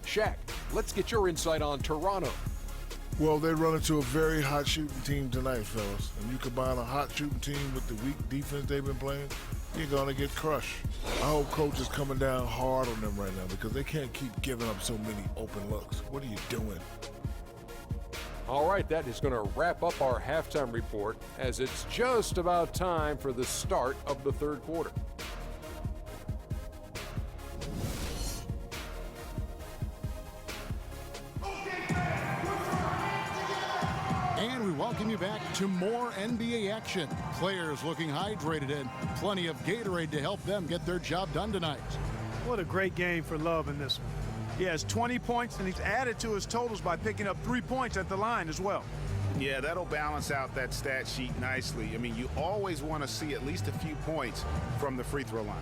Speaker 9: Shaq, let's get your insight on Toronto.
Speaker 11: Well, they run into a very hot shooting team tonight, fellas. And you combine a hot shooting team with the weak defense they've been playing, you're going to get crushed. I hope coach is coming down hard on them right now because they can't keep giving up so many open looks. What are you doing?
Speaker 9: All right, that is going to wrap up our halftime report as it's just about time for the start of the third quarter.
Speaker 1: And we welcome you back to more NBA action. Players looking hydrated and plenty of Gatorade to help them get their job done tonight.
Speaker 3: What a great game for Love in this one. He has 20 points, and he's added to his totals by picking up 3 points at the line as well.
Speaker 2: Yeah, that'll balance out that stat sheet nicely. I mean, you always want to see at least a few points from the free throw line.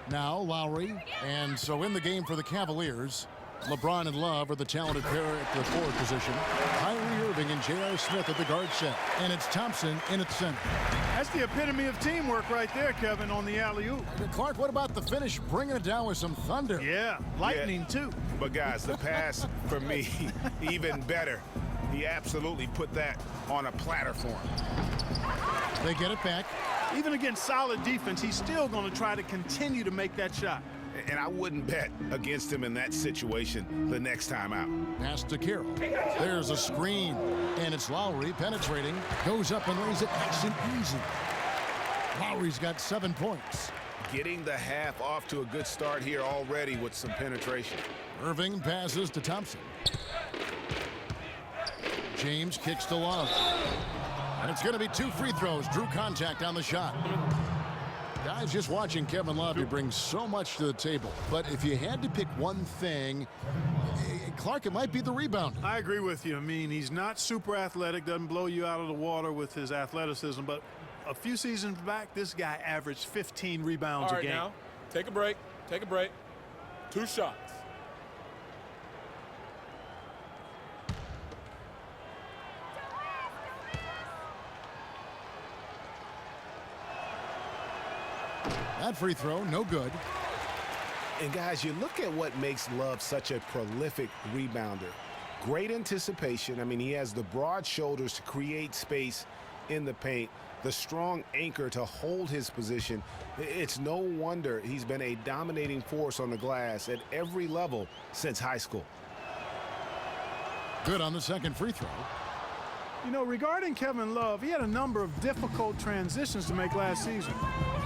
Speaker 1: Now Lowry, and so in the game for the Cavaliers, LeBron and Love are the talented pair at the forward position. Kyrie Irving and J.R. Smith at the guard set, and it's Thompson in at the center.
Speaker 3: That's the epitome of teamwork right there, Kevin, on the alley-oop.
Speaker 1: Clark, what about the finish, bringing it down with some thunder?
Speaker 3: Yeah, lightning too.
Speaker 2: But guys, the pass for me, even better. He absolutely put that on a platter for him.
Speaker 1: They get it back.
Speaker 3: Even against solid defense, he's still going to try to continue to make that shot.
Speaker 2: And I wouldn't bet against him in that situation the next time out.
Speaker 1: Pass to Carroll. There's a screen, and it's Lowry penetrating. Goes up and lays it nice and easy. Lowry's got 7 points.
Speaker 2: Getting the half off to a good start here already with some penetration.
Speaker 1: Irving passes to Thompson. James kicks to Love. And it's going to be 2 free throws. Drew contact on the shot. Guys, just watching Kevin Love, he brings so much to the table. But if you had to pick one thing, Clark, it might be the rebound.
Speaker 3: I agree with you. I mean, he's not super athletic, doesn't blow you out of the water with his athleticism. But a few seasons back, this guy averaged 15 rebounds a game.
Speaker 5: Now, take a break. Take a break. 2 shots.
Speaker 1: That free throw, no good.
Speaker 2: And guys, you look at what makes Love such a prolific rebounder. Great anticipation. I mean, he has the broad shoulders to create space in the paint, the strong anchor to hold his position. It's no wonder he's been a dominating force on the glass at every level since high school.
Speaker 1: Good on the second free throw.
Speaker 3: You know, regarding Kevin Love, he had a number of difficult transitions to make last season.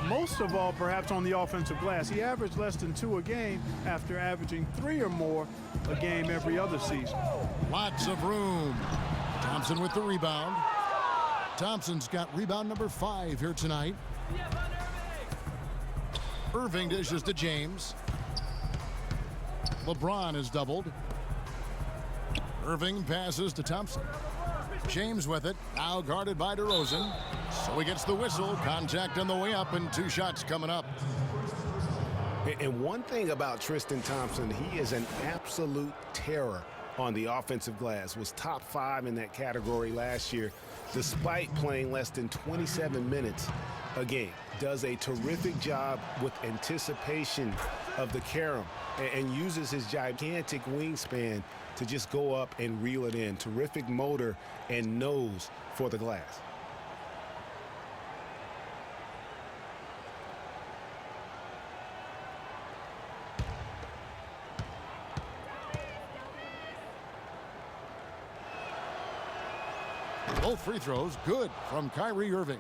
Speaker 3: Most of all, perhaps on the offensive glass. He averaged less than 2 a game after averaging 3 or more a game every other season.
Speaker 1: Lots of room. Thompson with the rebound. Thompson's got rebound number 5 here tonight. Irving dishes to James. LeBron is doubled. Irving passes to Thompson. James with it, now guarded by DeRozan. So he gets the whistle, contact on the way up, and 2 shots coming up.
Speaker 2: And one thing about Tristan Thompson, he is an absolute terror on the offensive glass, was top 5 in that category last year, despite playing less than 27 minutes a game. Does a terrific job with anticipation of the carom and uses his gigantic wingspan to just go up and reel it in. Terrific motor and nose for the glass.
Speaker 1: Both free throws good from Kyrie Irving.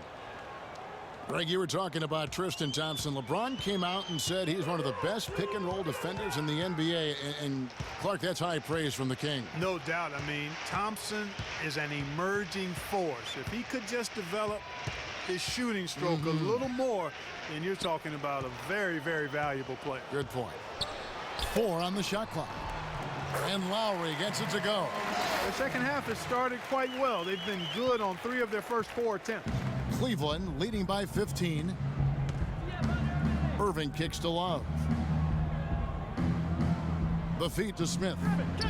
Speaker 1: Greg, you were talking about Tristan Thompson. LeBron came out and said he's one of the best pick-and-roll defenders in the NBA. And Clark, that's high praise from the King.
Speaker 3: No doubt. I mean, Thompson is an emerging force. If he could just develop his shooting stroke a little more, then you're talking about a very, very valuable player.
Speaker 1: Good point. 4 on the shot clock. And Lowry gets it to go.
Speaker 3: The second half has started quite well. They've been good on 3 of their first 4 attempts.
Speaker 1: Cleveland leading by 15. Irving kicks to Love. The feed to Smith.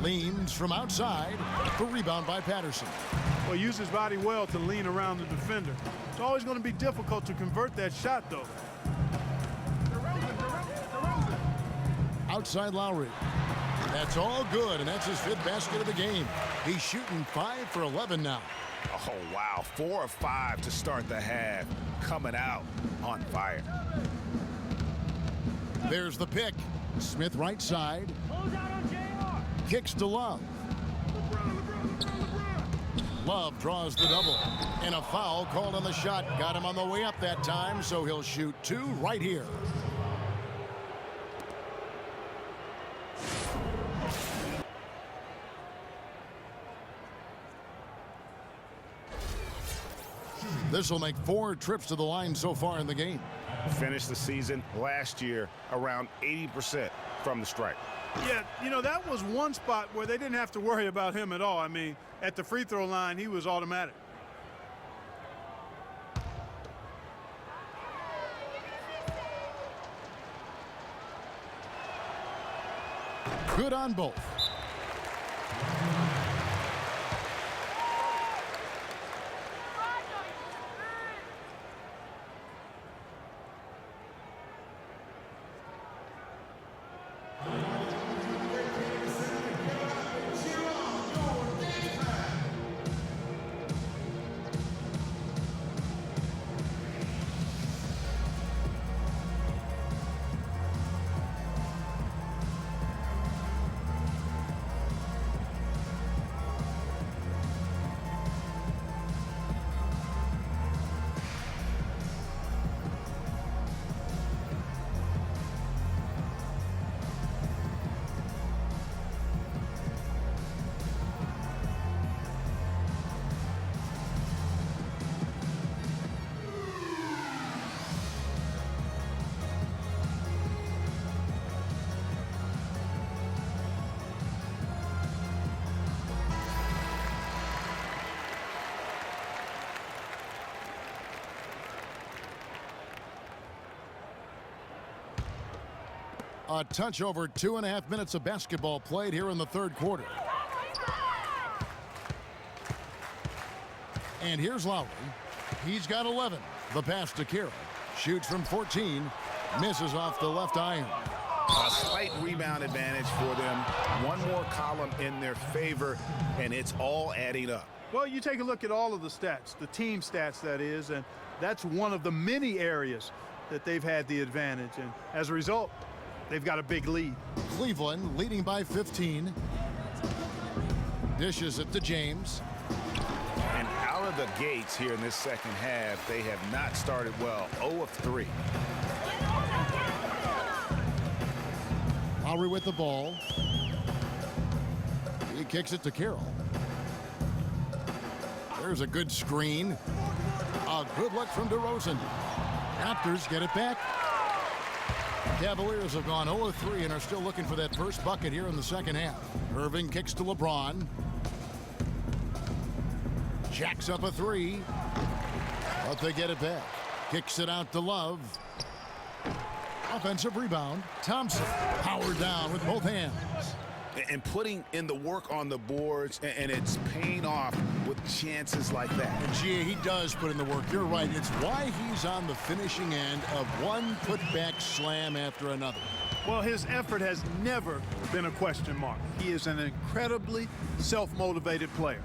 Speaker 1: Leans from outside. The rebound by Patterson.
Speaker 3: Well, uses his body well to lean around the defender. It's always going to be difficult to convert that shot, though.
Speaker 1: Outside Lowry. That's all good, and that's his 5th basket of the game. He's shooting 5 for 11 now.
Speaker 2: Oh, wow. 4 of 5 to start the half. Coming out on fire.
Speaker 1: There's the pick. Smith right side. Kicks to Love. Love draws the double. And a foul called on the shot. Got him on the way up that time, so he'll shoot 2 right here. This will make 4 trips to the line so far in the game.
Speaker 2: Finished the season last year around 80% from the stripe.
Speaker 3: Yeah, you know, that was one spot where they didn't have to worry about him at all. I mean, at the free throw line, he was automatic.
Speaker 1: Good on both. A touch over 2.5 minutes of basketball played here in the 3rd quarter. And here's Lowry. He's got 11. The pass to Carroll. Shoots from 14. Misses off the left iron.
Speaker 2: A slight rebound advantage for them. One more column in their favor, and it's all adding up.
Speaker 3: Well, you take a look at all of the stats, the team stats, that is, and that's one of the many areas that they've had the advantage. And as a result, they've got a big lead.
Speaker 1: Cleveland leading by 15. Dishes it to James.
Speaker 2: And out of the gates here in this second half, they have not started well. 0 of 3.
Speaker 1: Lowry with the ball. He kicks it to Carroll. There's a good screen. A good look from DeRozan. Raptors get it back. Cavaliers have gone 0 of 3 and are still looking for that first bucket here in the second half. Irving kicks to LeBron. Jacks up a 3. But they get it back. Kicks it out to Love. Offensive rebound. Thompson powered down with both hands.
Speaker 2: and putting in the work on the boards, and it's paying off with chances like that.
Speaker 1: And Gia, he does put in the work. You're right. It's why he's on the finishing end of one putback slam after another.
Speaker 3: Well, his effort has never been a question mark. He is an incredibly self-motivated player.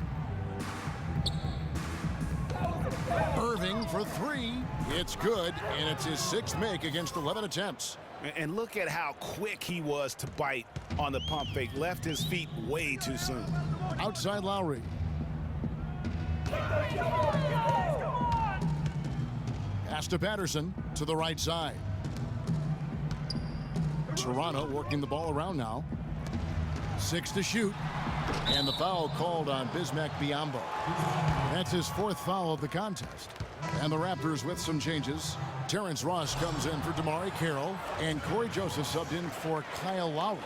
Speaker 1: Irving for three. It's good, and it's his sixth make against 11 attempts.
Speaker 2: And look at how quick he was to bite on the pump fake. Left his feet way too soon.
Speaker 1: Outside Lowry. Pass to Patterson to the right side. Toronto working the ball around now. 6 to shoot. And the foul called on Bismack Biyombo. That's his fourth foul of the contest. And the Raptors with some changes. Terrence Ross comes in for DeMarre Carroll, and Corey Joseph subbed in for Kyle Lowry.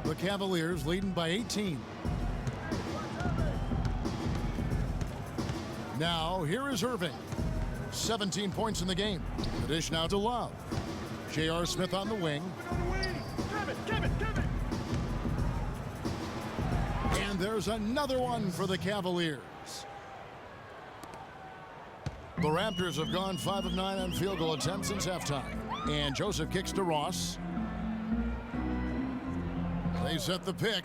Speaker 1: The Cavaliers leading by 18. Now, here is Irving. 17 points in the game. The dish now to Love. J.R. Smith on the wing. And there's another one for the Cavaliers. The Raptors have gone 5 of 9 on field goal attempts since halftime. And Joseph kicks to Ross. They set the pick.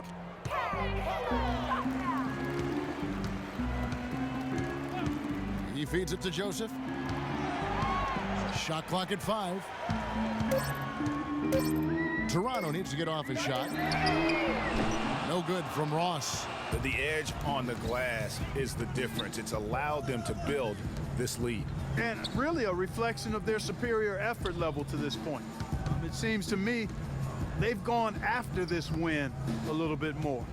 Speaker 1: He feeds it to Joseph. Shot clock at 5. Toronto needs to get off his shot. No good from Ross.
Speaker 2: The edge on the glass is the difference. It's allowed them to build this lead.
Speaker 3: And really a reflection of their superior effort level to this point. It seems to me they've gone after this win a little bit more.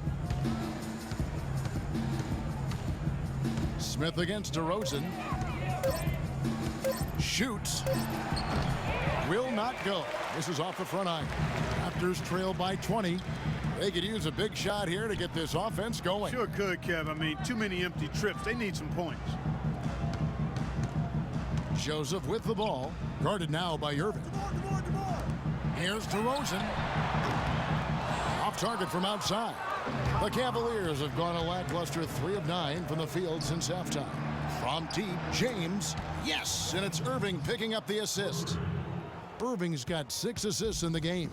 Speaker 1: Smith against DeRozan. Shoots. Will not go. This is off the front iron. Raptors trail by 20. They could use a big shot here to get this offense going.
Speaker 3: Sure could, Kev. I mean, too many empty trips. They need some points.
Speaker 1: Joseph with the ball. Guarded now by Irving. Here's DeRozan. Off target from outside. The Cavaliers have gone a lackluster 3 of 9 from the field since halftime. From deep, James. Yes, and it's Irving picking up the assist. Irving's got 6 assists in the game.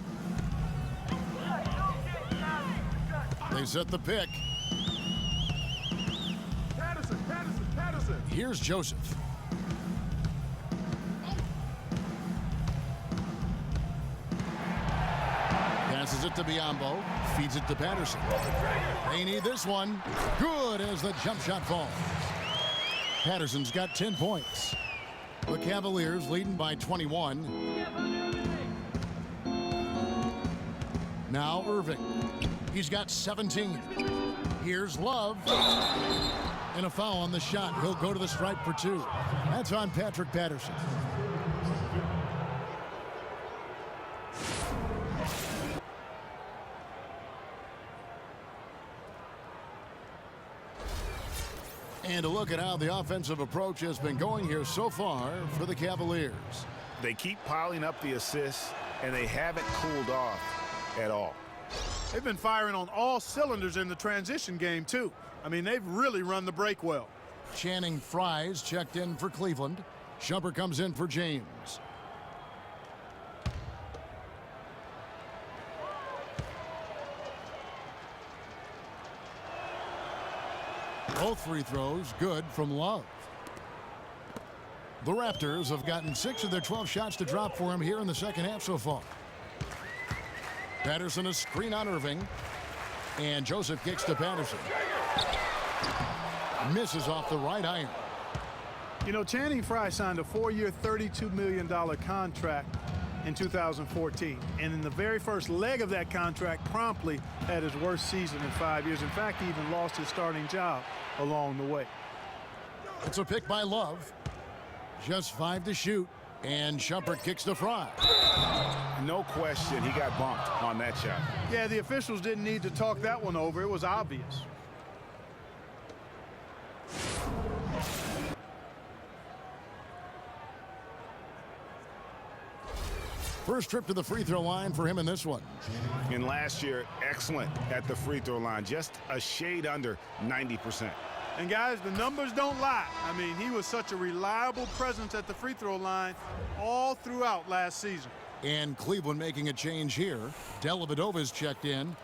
Speaker 1: They set the pick. Patterson. Here's Joseph. Passes it to Biyombo. Feeds it to Patterson. They need this one. Good as the jump shot falls. Patterson's got 10 points. The Cavaliers leading by 21. Now Irving. He's got 17. Here's Love. And a foul on the shot. He'll go to the stripe for 2. That's on Patrick Patterson. And a look at how the offensive approach has been going here so far for the Cavaliers.
Speaker 2: They keep piling up the assists, and they haven't cooled off at all.
Speaker 3: They've been firing on all cylinders in the transition game, too. I mean, they've really run the break well.
Speaker 1: Channing Frye's checked in for Cleveland. Shumpert comes in for James. Both free throws good from Love. The Raptors have gotten 6 of their 12 shots to drop for him here in the second half so far. Patterson a screen on Irving. And Joseph kicks to Patterson. Misses off the right iron.
Speaker 3: You know, Channing Frye signed a 4-year, $32 million contract in 2014. And in the very first leg of that contract, promptly had his worst season in 5 years. In fact, he even lost his starting job along the way.
Speaker 1: It's a pick by Love. Just 5 to shoot. And Shumpert kicks to Frye.
Speaker 2: No question, he got bumped on that shot.
Speaker 3: Yeah, the officials didn't need to talk that one over. It was obvious.
Speaker 1: First trip to the free throw line for him in this one.
Speaker 2: And last year, excellent at the free throw line, just a shade under 90%.
Speaker 3: And guys, the numbers don't lie. I mean, he was such a reliable presence at the free throw line all throughout last season.
Speaker 1: And Cleveland making a change here. Dellavedova's checked in.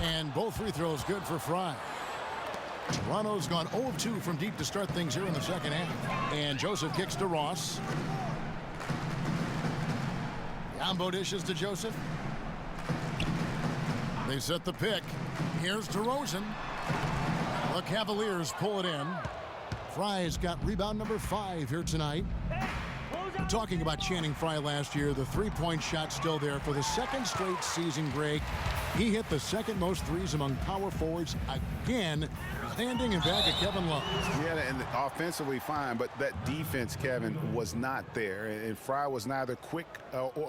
Speaker 1: And both free throws good for Fry. Toronto's gone 0 of 2 from deep to start things here in the second half. And Joseph kicks to Ross. Yambo dishes to Joseph. They set the pick. Here's DeRozan. The Cavaliers pull it in. Fry's got rebound number 5 here tonight. Talking about Channing Frye last year, the three-point shot still there for the second straight season, Greg. He hit the second most threes among power forwards again, standing in back of Kevin Love.
Speaker 2: Yeah, and offensively fine, but that defense, Kevin, was not there. And Frye was neither quick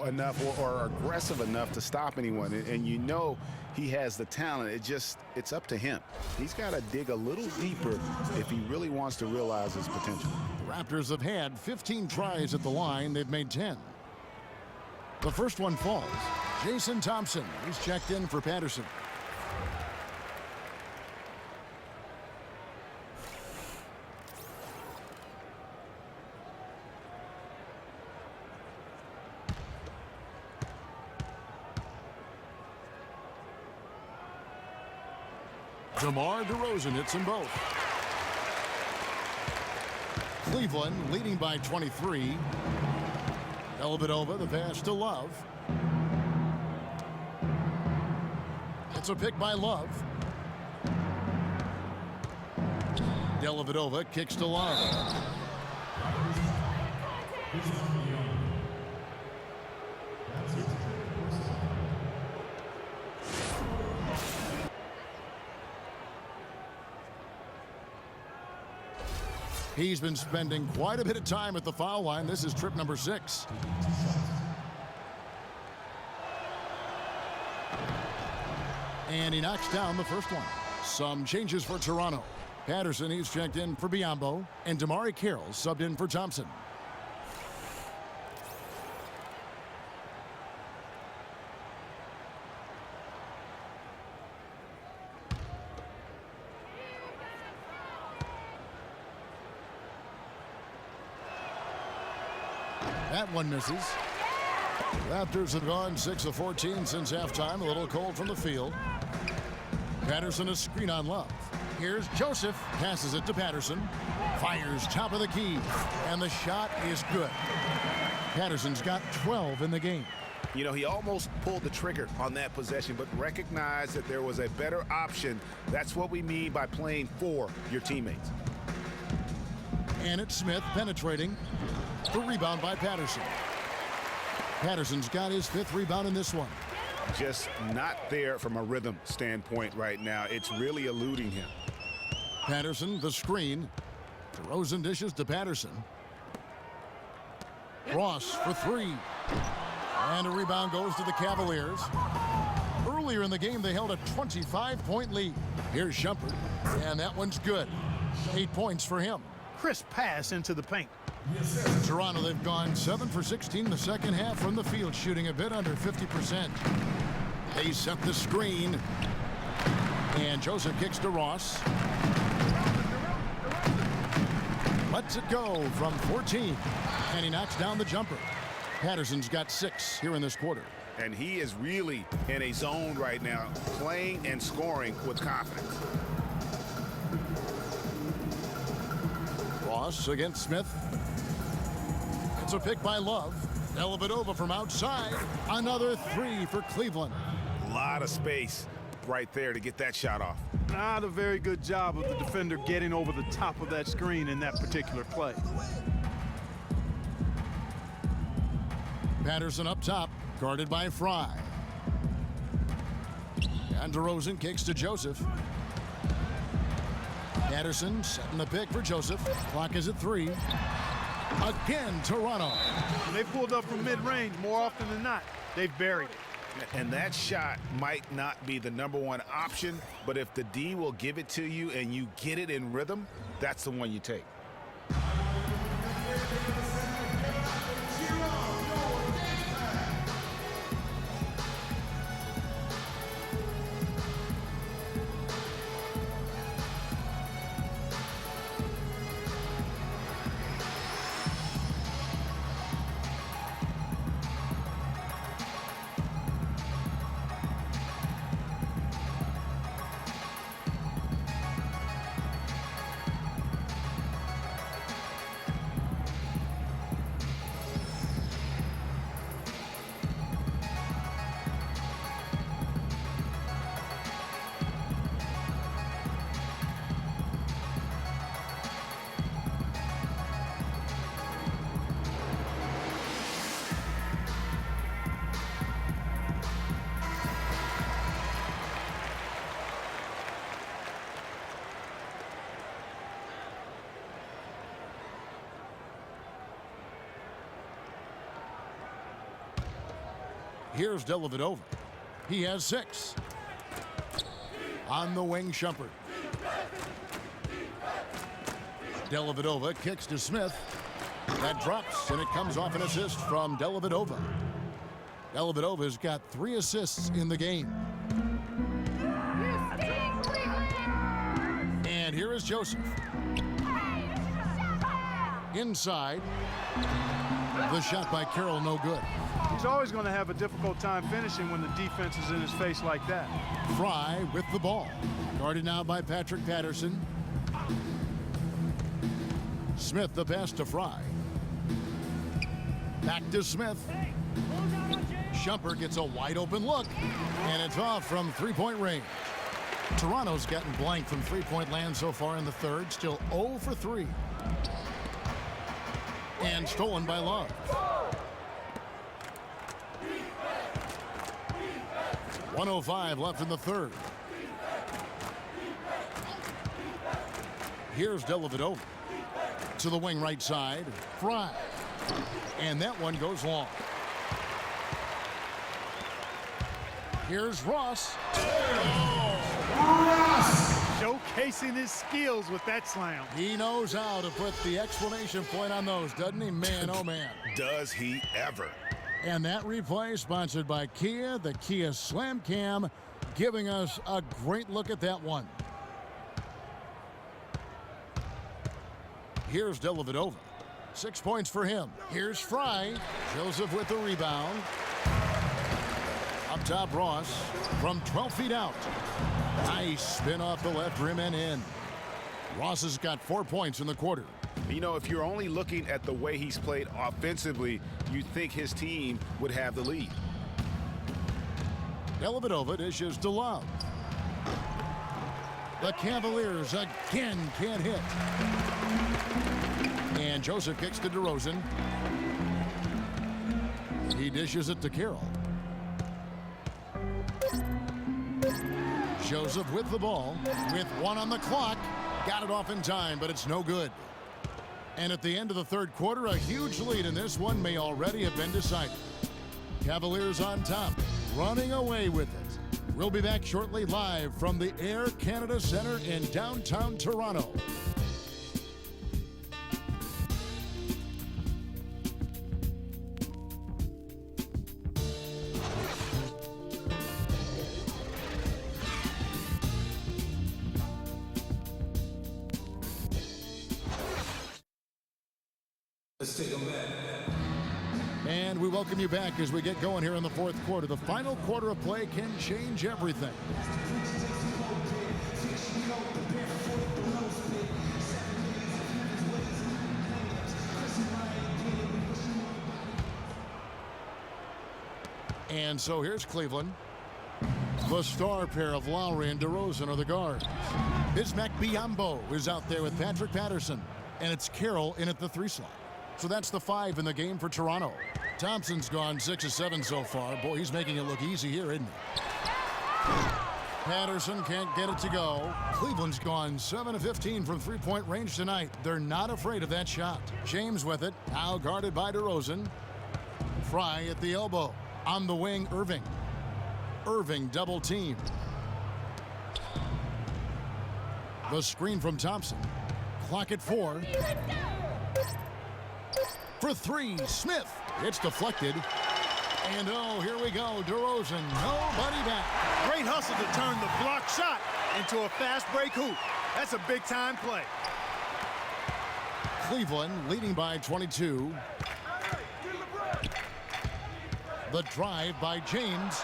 Speaker 2: enough or aggressive enough to stop anyone. And you know he has the talent. It's up to him. He's got to dig a little deeper if he really wants to realize his potential.
Speaker 1: The Raptors have had 15 tries at the line. They've made 10. The first one falls. Jason Thompson, he's checked in for Patterson. DeMar DeRozan hits them both. Cleveland leading by 23. Dellavedova, the pass to Love. It's a pick by Love. Dellavedova kicks to Love. He's been spending quite a bit of time at the foul line. This is trip number 6. And he knocks down the first one. Some changes for Toronto. Patterson, he's checked in for Biyombo. And Damari Carroll subbed in for Thompson. That one misses. Raptors have gone 6 of 14 since halftime. A little cold from the field. Patterson a screen on Love. Here's Joseph. Passes it to Patterson. Fires top of the key. And the shot is good. Patterson's got 12 in the game.
Speaker 2: You know, he almost pulled the trigger on that possession, but recognized that there was a better option. That's what we mean by playing for your teammates.
Speaker 1: And it's Smith penetrating. The rebound by Patterson. Patterson's got his 5th rebound in this one.
Speaker 2: Just not there from a rhythm standpoint right now. It's really eluding him.
Speaker 1: Patterson, the screen. DeRozan dishes to Patterson. Ross for 3. And a rebound goes to the Cavaliers. Earlier in the game, they held a 25-point lead. Here's Shumpert. And that one's good. 8 points for him.
Speaker 3: Crisp pass into the paint.
Speaker 1: Toronto, they've gone 7 for 16 the second half from the field, shooting a bit under 50%. They set the screen. And Joseph kicks to Ross. Lets it go from 14. And he knocks down the jumper. Patterson's got 6 here in this quarter.
Speaker 2: And he is really in a zone right now, playing and scoring with confidence.
Speaker 1: Ross against Smith. It's a pick by Love. Dellavedova from outside. Another 3 for Cleveland.
Speaker 2: A lot of space right there to get that shot off.
Speaker 3: Not a very good job of the defender getting over the top of that screen in that particular play.
Speaker 1: Patterson up top, guarded by Frye. And DeRozan kicks to Joseph. Patterson setting the pick for Joseph. Clock is at 3. Again, Toronto.
Speaker 3: When they pulled up from mid-range more often than not, they've buried it.
Speaker 2: And that shot might not be the #1 option, but if the D will give it to you and you get it in rhythm, that's the one you take.
Speaker 1: Here's Dellavedova. He has 6. On the wing, Shumpert. Dellavedova kicks to Smith. That drops, and it comes off an assist from Dellavedova. Dellavedova's got 3 assists in the game. And here is Joseph. Inside. The shot by Carroll, no good.
Speaker 3: He's always going to have a difficult time finishing when the defense is in his face like that.
Speaker 1: Fry with the ball. Guarded now by Patrick Patterson. Smith the pass to Fry. Back to Smith. Shumpert gets a wide open look, and it's off from three-point range. Toronto's gotten blank from three-point land so far in the third, still 0 for 3. And stolen by Love. .105 left in the third. Here's Dellavedova to the wing right side. Fry. And that one goes long. Here's Ross.
Speaker 3: Showcasing his skills with that slam.
Speaker 1: He knows how to put the exclamation point on those, doesn't he? Man, oh man.
Speaker 2: Does he ever?
Speaker 1: And that replay sponsored by Kia, the Kia Slam Cam, giving us a great look at that one. Here's Dellavedova. 6 points for him. Here's Fry. Joseph with the rebound. Up top, Ross from 12 feet out. Nice spin off the left rim and in. Ross has got 4 points in the quarter.
Speaker 2: You know, if you're only looking at the way he's played offensively, you'd think his team would have the lead.
Speaker 1: Dellavedova dishes to Love. The Cavaliers again can't hit. And Joseph kicks to DeRozan. He dishes it to Carroll. Joseph with the ball, with 1 on the clock. Got it off in time, but it's no good. And at the end of the third quarter, a huge lead in this one may already have been decided. Cavaliers on top, running away with it. We'll be back shortly live from the Air Canada Centre in downtown Toronto.
Speaker 12: Let's take a minute.
Speaker 1: And we welcome you back as we get going here in the fourth quarter. The final quarter of play can change everything. And so here's Cleveland. The star pair of Lowry and DeRozan are the guards. Bismack Biyombo is out there with Patrick Patterson. And it's Carroll in at the 3 slot. So that's the 5 in the game for Toronto. Thompson's gone 6 of 7 so far. Boy, he's making it look easy here, isn't he? Patterson can't get it to go. Cleveland's gone 7 of 15 from three-point range tonight. They're not afraid of that shot. James with it, now guarded by DeRozan. Fry at the elbow. On the wing, Irving. Irving double team. The screen from Thompson. Clock at 4. For 3, Smith. It's deflected. And oh, here we go. DeRozan, nobody back.
Speaker 3: Great hustle to turn the block shot into a fast break hoop. That's a big time play.
Speaker 1: Cleveland leading by 22. The drive by James.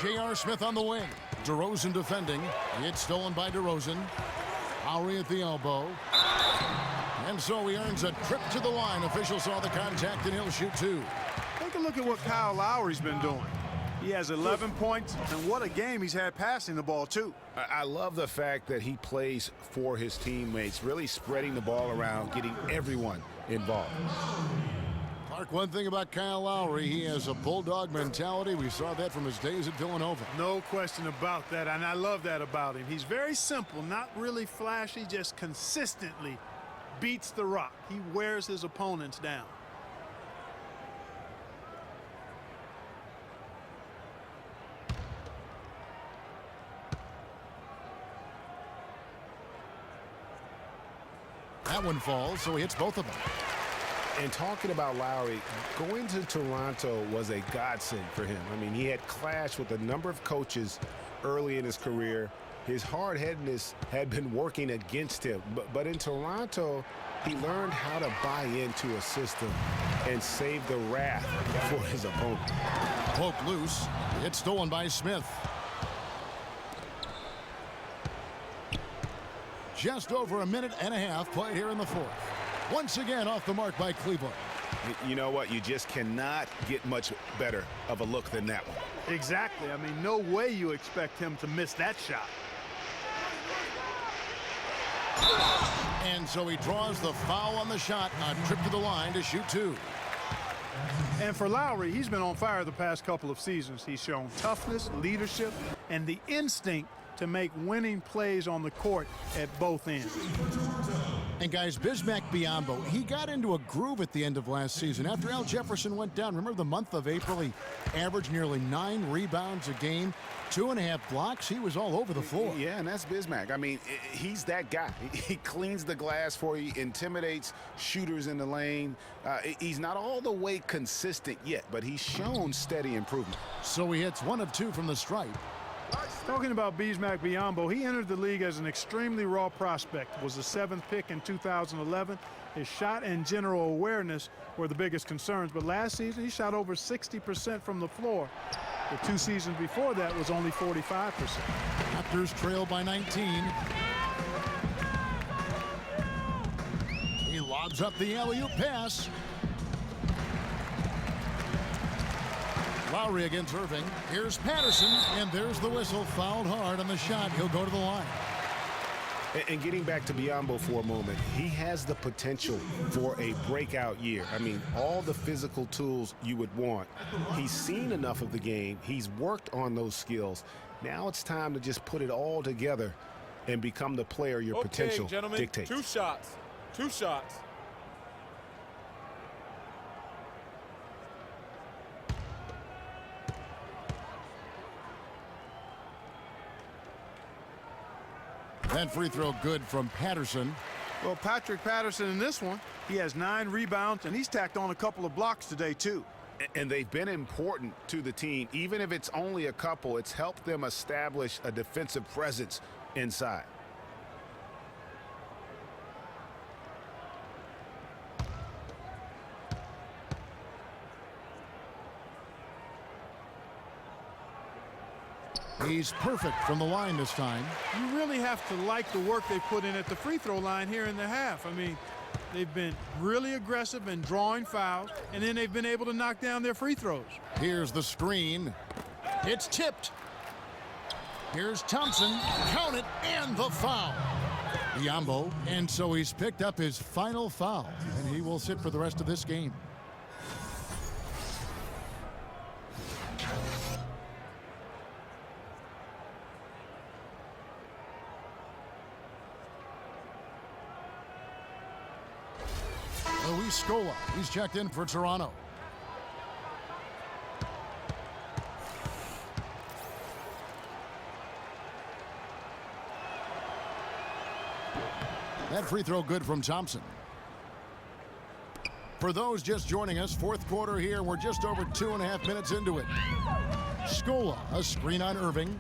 Speaker 1: J.R. Smith on the wing. DeRozan defending. It's stolen by DeRozan. Lowry at the elbow. And so he earns a trip to the line. Officials saw the contact and he'll shoot 2.
Speaker 3: Take a look at what Kyle Lowry's been doing. He has 11 points, and what a game he's had passing the ball, too.
Speaker 2: I love the fact that he plays for his teammates, really spreading the ball around, getting everyone involved.
Speaker 1: Clark, one thing about Kyle Lowry, he has a bulldog mentality. We saw that from his days at Villanova.
Speaker 3: No question about that, and I love that about him. He's very simple, not really flashy, just consistently beats the rock. He wears his opponents down.
Speaker 1: That one falls, so he hits both of them.
Speaker 2: And talking about Lowry, going to Toronto was a godsend for him. I mean, he had clashed with a number of coaches early in his career. His hard-headedness had been working against him. But in Toronto, he learned how to buy into a system and save the wrath for his opponent.
Speaker 1: Poke loose. It's stolen by Smith. Just over a minute and a half played here in the 4th. Once again off the mark by Cleveland.
Speaker 2: You know what? You just cannot get much better of a look than that one.
Speaker 3: Exactly. I mean, no way you expect him to miss that shot.
Speaker 1: And so he draws the foul on the shot, a trip to the line to shoot 2.
Speaker 3: And for Lowry, he's been on fire the past couple of seasons. He's shown toughness, leadership, and the instinct to make winning plays on the court at both ends.
Speaker 1: And guys, Bismack Biyombo, he got into a groove at the end of last season. After Al Jefferson went down, remember the month of April, he averaged nearly 9 rebounds a game, 2.5 blocks. He was all over the floor.
Speaker 2: Yeah, and that's Bismack. I mean, he's that guy. He cleans the glass for you, intimidates shooters in the lane. He's not all the way consistent yet, but he's shown steady improvement.
Speaker 1: So he hits 1 of 2 from the stripe.
Speaker 3: Talking about Bismack Biyombo, he entered the league as an extremely raw prospect, was the 7th pick in 2011. His shot and general awareness were the biggest concerns, but last season he shot over 60% from the floor. The 2 seasons before that was only 45%.
Speaker 1: Raptors trail by 19. He lobs up the alley-oop pass. Lowry against Irving. Here's Patterson, and there's the whistle. Fouled hard on the shot. He'll go to the line.
Speaker 2: And getting back to Biyombo for a moment, he has the potential for a breakout year. I mean, all the physical tools you would want. He's seen enough of the game. He's worked on those skills. Now it's time to just put it all together and become the player your potential
Speaker 5: gentlemen,
Speaker 2: dictates.
Speaker 5: 2 shots. 2 shots.
Speaker 1: That free throw good from Patterson.
Speaker 3: Well, Patrick Patterson in this one, he has 9 rebounds, and he's tacked on a couple of blocks today, too.
Speaker 2: And they've been important to the team. Even if it's only a couple, it's helped them establish a defensive presence inside.
Speaker 1: He's perfect from the line this time.
Speaker 3: You really have to like the work they put in at the free throw line here in the half. I mean, they've been really aggressive in drawing fouls, and then they've been able to knock down their free throws.
Speaker 1: Here's the screen. It's tipped. Here's Thompson. Count it, and the foul. Biyombo, and so he's picked up his final foul, and he will sit for the rest of this game. Luis Scola, he's checked in for Toronto. That free throw good from Thompson. For those just joining us, fourth quarter here. We're just over 2.5 minutes into it. Scola, a screen on Irving.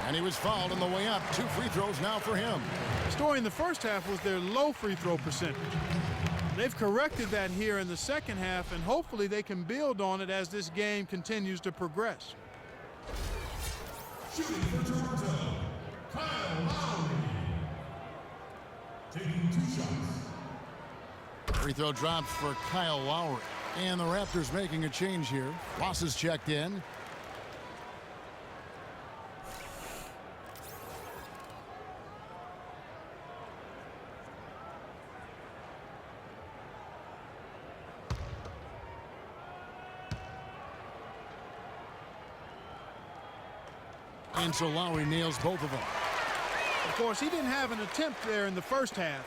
Speaker 1: And he was fouled on the way up. 2 free throws now for him.
Speaker 3: The story in the first half was their low free throw percentage. They've corrected that here in the second half, and hopefully they can build on it as this game continues to progress.
Speaker 12: Shooting for Toronto, Kyle Lowry. Taking 2 shots.
Speaker 1: Free throw drops for Kyle Lowry. And the Raptors making a change here. Ross is checked in. And so Lowry nails both of them.
Speaker 3: Of course, he didn't have an attempt there in the first half.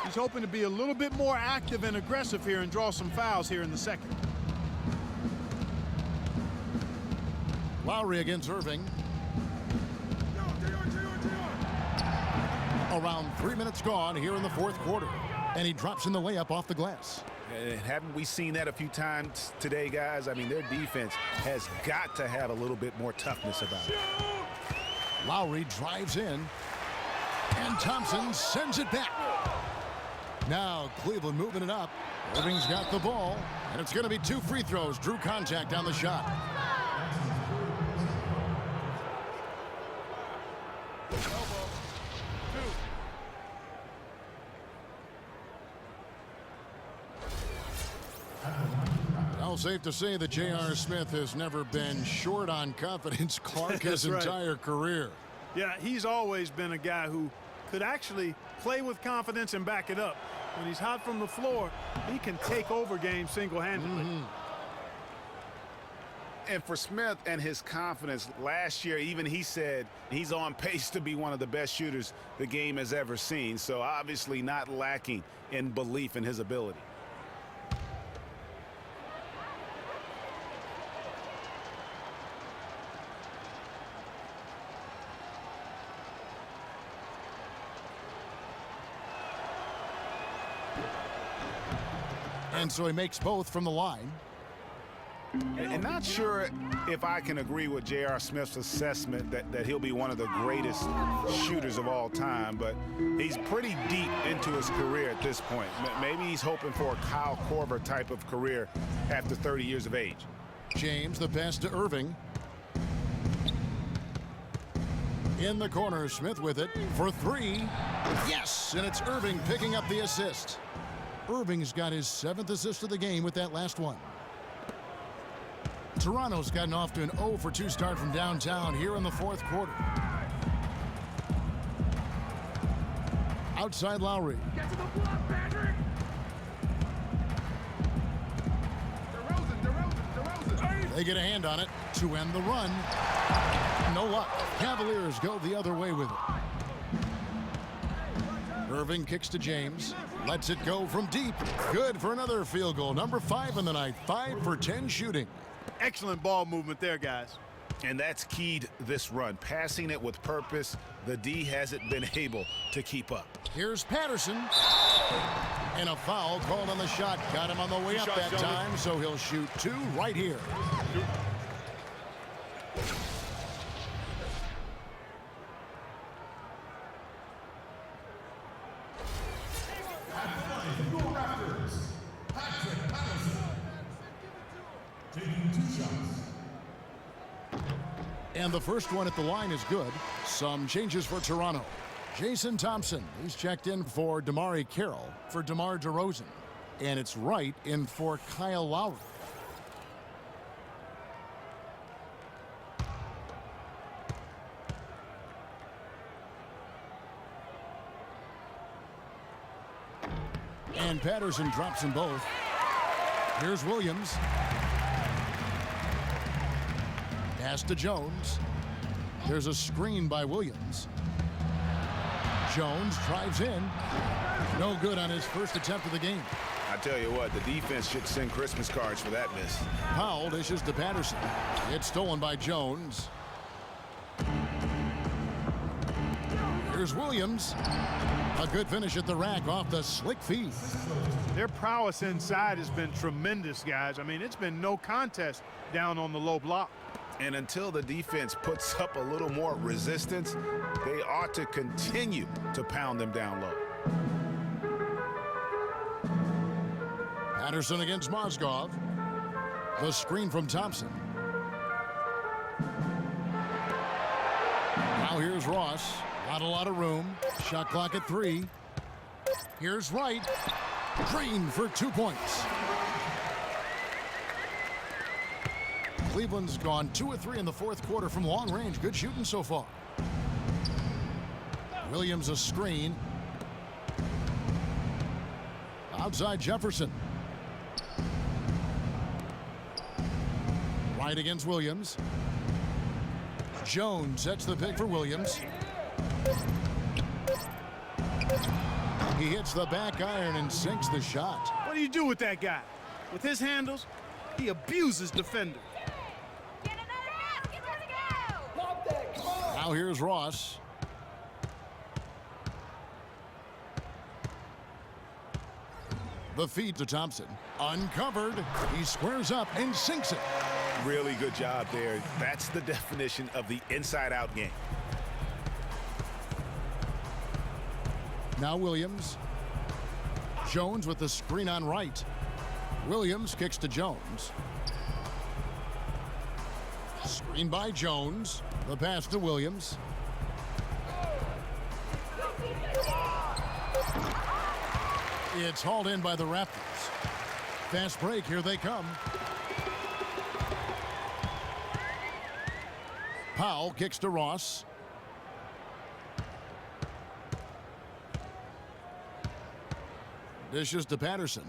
Speaker 3: He's hoping to be a little bit more active and aggressive here and draw some fouls here in the second.
Speaker 1: Lowry against Irving. Around 3 minutes gone here in the fourth quarter. And he drops in the layup off the glass.
Speaker 2: And haven't we seen that a few times today, guys? I mean, their defense has got to have a little bit more toughness about it.
Speaker 1: Lowry drives in. And Thompson sends it back. Now Cleveland moving it up. Irving's got the ball. And it's going to be 2 free throws. Drew contact on the shot. Well, safe to say that J.R. Smith has never been short on confidence. Clark his entire career.
Speaker 3: Yeah, he's always been a guy who could actually play with confidence and back it up. When he's hot from the floor, he can take over games single-handedly.
Speaker 2: And for Smith and his confidence, last year even he said he's on pace to be one of the best shooters the game has ever seen. So obviously not lacking in belief in his ability.
Speaker 1: And so he makes both from the line.
Speaker 2: And not sure if I can agree with J.R. Smith's assessment that he'll be one of the greatest shooters of all time, but he's pretty deep into his career at this point. Maybe he's hoping for a Kyle Korver type of career after 30 years of age.
Speaker 1: James, the pass to Irving. In the corner, Smith with it for 3. Yes, and it's Irving picking up the assist. Irving's got his 7th assist of the game with that last one. Toronto's gotten off to an 0 for 2 start from downtown here in the fourth quarter. Outside Lowry.
Speaker 12: Get to the block, Patrick! DeRozan!
Speaker 1: They get a hand on it to end the run. No luck. Cavaliers go the other way with it. Irving kicks to James. Lets it go from deep. Good for another field goal. Number 5 in the night. 5 for 10 shooting.
Speaker 3: Excellent ball movement there, guys.
Speaker 2: And that's keyed this run. Passing it with purpose. The D hasn't been able to keep up.
Speaker 1: Here's Patterson. And a foul called on the shot. Got him on the way up that time, so he'll shoot 2 right here.
Speaker 12: Your Raptors, Patrick Patterson. Taking 2 shots.
Speaker 1: And the first one at the line is good. Some changes for Toronto. Jason Thompson, he's checked in for DeMar Carroll for DeMar DeRozan. And it's Wright in for Kyle Lowry. And Patterson drops them both. Here's Williams. Pass to Jones. There's a screen by Williams. Jones drives in. No good on his first attempt of the game.
Speaker 2: I tell you what, the defense should send Christmas cards for that miss.
Speaker 1: Powell dishes to Patterson. It's stolen by Jones. Here's Williams. A good finish at the rack off the slick feed.
Speaker 3: Their prowess inside has been tremendous, guys. I mean, it's been no contest down on the low block.
Speaker 2: And until the defense puts up a little more resistance, they ought to continue to pound them down low.
Speaker 1: Patterson against Mozgov. The screen from Thompson. Now here's Ross. Not a lot of room. Shot clock at 3. Here's Wright. Green for 2 points. Cleveland's gone 2 of 3 in the fourth quarter from long range. Good shooting so far. Williams a screen. Outside Jefferson. Wright against Williams. Jones sets the pick for Williams. He hits the back iron and sinks the shot.
Speaker 3: What do you do with that guy? With his handles, he abuses defenders.
Speaker 1: Now here's Ross. The feed to Thompson. Uncovered. He squares up and sinks it.
Speaker 2: Really good job there. That's the definition of the inside-out game.
Speaker 1: Now Williams. Jones with the screen on Wright. Williams kicks to Jones. Screen by Jones. The pass to Williams. It's hauled in by the Raptors. Fast break, here they come. Powell kicks to Ross. Dishes to Patterson.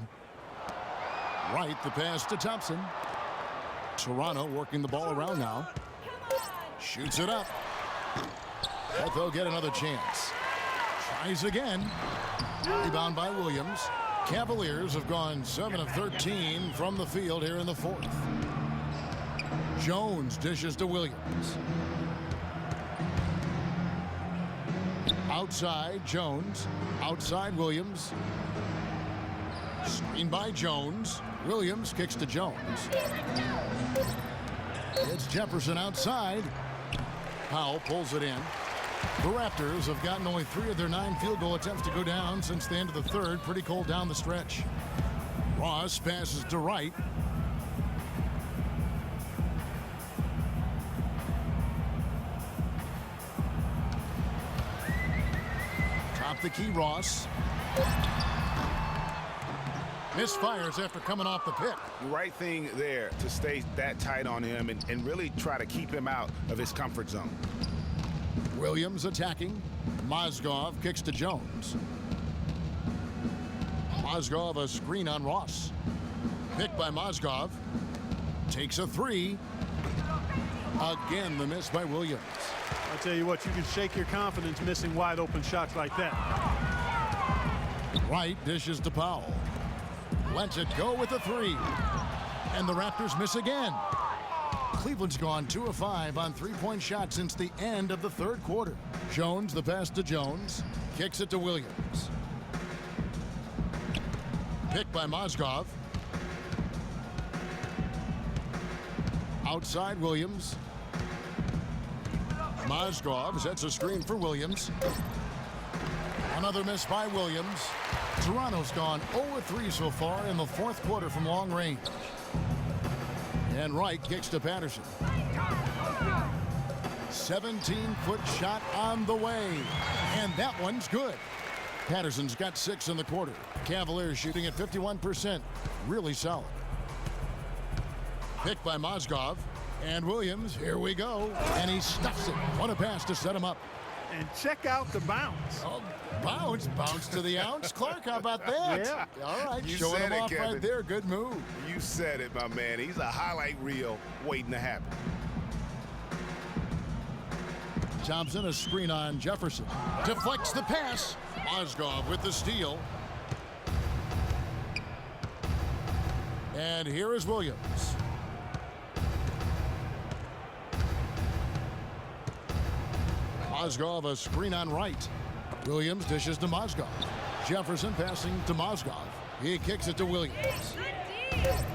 Speaker 1: Wright, the pass to Thompson. Toronto working the ball around now. Shoots it up. But they'll get another chance. Tries again. Rebound by Williams. Cavaliers have gone 7 of 13 from the field here in the fourth. Jones dishes to Williams. Outside Jones. Outside Williams. Screen by Jones. Williams kicks to Jones. It's Jefferson outside. Powell pulls it in. The Raptors have gotten only 3 of their 9 field goal attempts to go down since the end of the third. Pretty cold down the stretch. Ross passes to Wright. Top the key, Ross. Misfires after coming off the pick.
Speaker 2: The right thing there to stay that tight on him and really try to keep him out of his comfort zone.
Speaker 1: Williams attacking. Mozgov kicks to Jones. Mozgov a screen on Ross. Picked by Mozgov. Takes a 3. Again, the miss by Williams.
Speaker 3: I'll tell you what, you can shake your confidence missing wide open shots like that.
Speaker 1: Wright dishes to Powell. Lets it go with a 3. And the Raptors miss again. Cleveland's gone 2 of 5 on 3-point shots since the end of the third quarter. Jones, the pass to Jones. Kicks it to Williams. Picked by Mozgov. Outside Williams. Mozgov sets a screen for Williams. Another miss by Williams. Toronto's gone 0-3 so far in the fourth quarter from long range. And Wright kicks to Patterson. 17-foot shot on the way. And that one's good. Patterson's got 6 in the quarter. Cavaliers shooting at 51%. Really solid. Picked by Mozgov. And Williams, here we go. And he stuffs it. What a pass to set him up.
Speaker 3: And check out the bounce.
Speaker 1: Oh, bounce to the ounce. Clark, how about that?
Speaker 3: Yeah.
Speaker 1: All right,
Speaker 2: You
Speaker 1: showing
Speaker 2: said
Speaker 1: him
Speaker 2: it,
Speaker 1: off
Speaker 2: Kevin.
Speaker 1: right there. Good move.
Speaker 2: You said it, my man. He's a highlight reel waiting to happen.
Speaker 1: Thompson, a screen on Jefferson. Deflects the pass. Mozgov with the steal. And here is Williams. Mozgov, a screen on Wright. Williams dishes to Mozgov. Jefferson passing to Mozgov. He kicks it to Williams.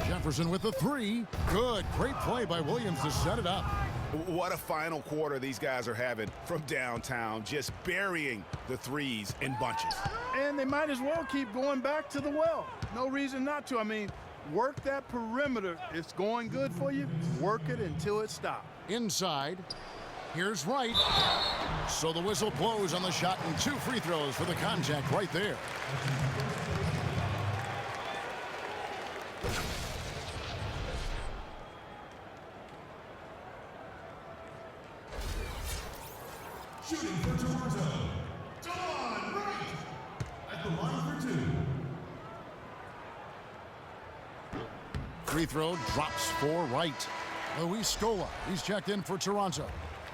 Speaker 1: Jefferson with the three. Good. Great play by Williams to set it up.
Speaker 2: What a final quarter these guys are having from downtown, just burying the threes in bunches.
Speaker 3: And they might as well keep going back to the well. No reason not to. I mean, work that perimeter. It's going good for you. Work it until it stops.
Speaker 1: Inside. Here's Wright. So the whistle blows on the shot and 2 free throws for the contact right there.
Speaker 12: Shooting for Toronto, Don Wright at the line for 2.
Speaker 1: Free throw drops for Wright. Luis Scola, he's checked in for Toronto.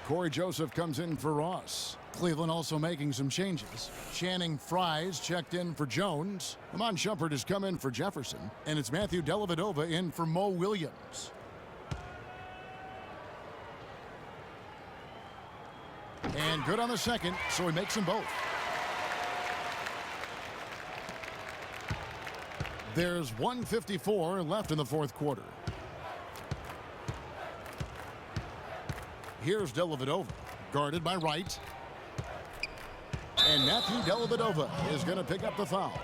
Speaker 1: Corey Joseph comes in for Ross. Cleveland also making some changes. Channing Frye's checked in for Jones. Iman Shumpert has come in for Jefferson. And it's Matthew Dellavedova in for Mo Williams. And good on the second, so he makes them both. There's 1:54 left in the fourth quarter. Here's Dellavedova, guarded by Wright. And Matthew Dellavedova is going to pick up the foul.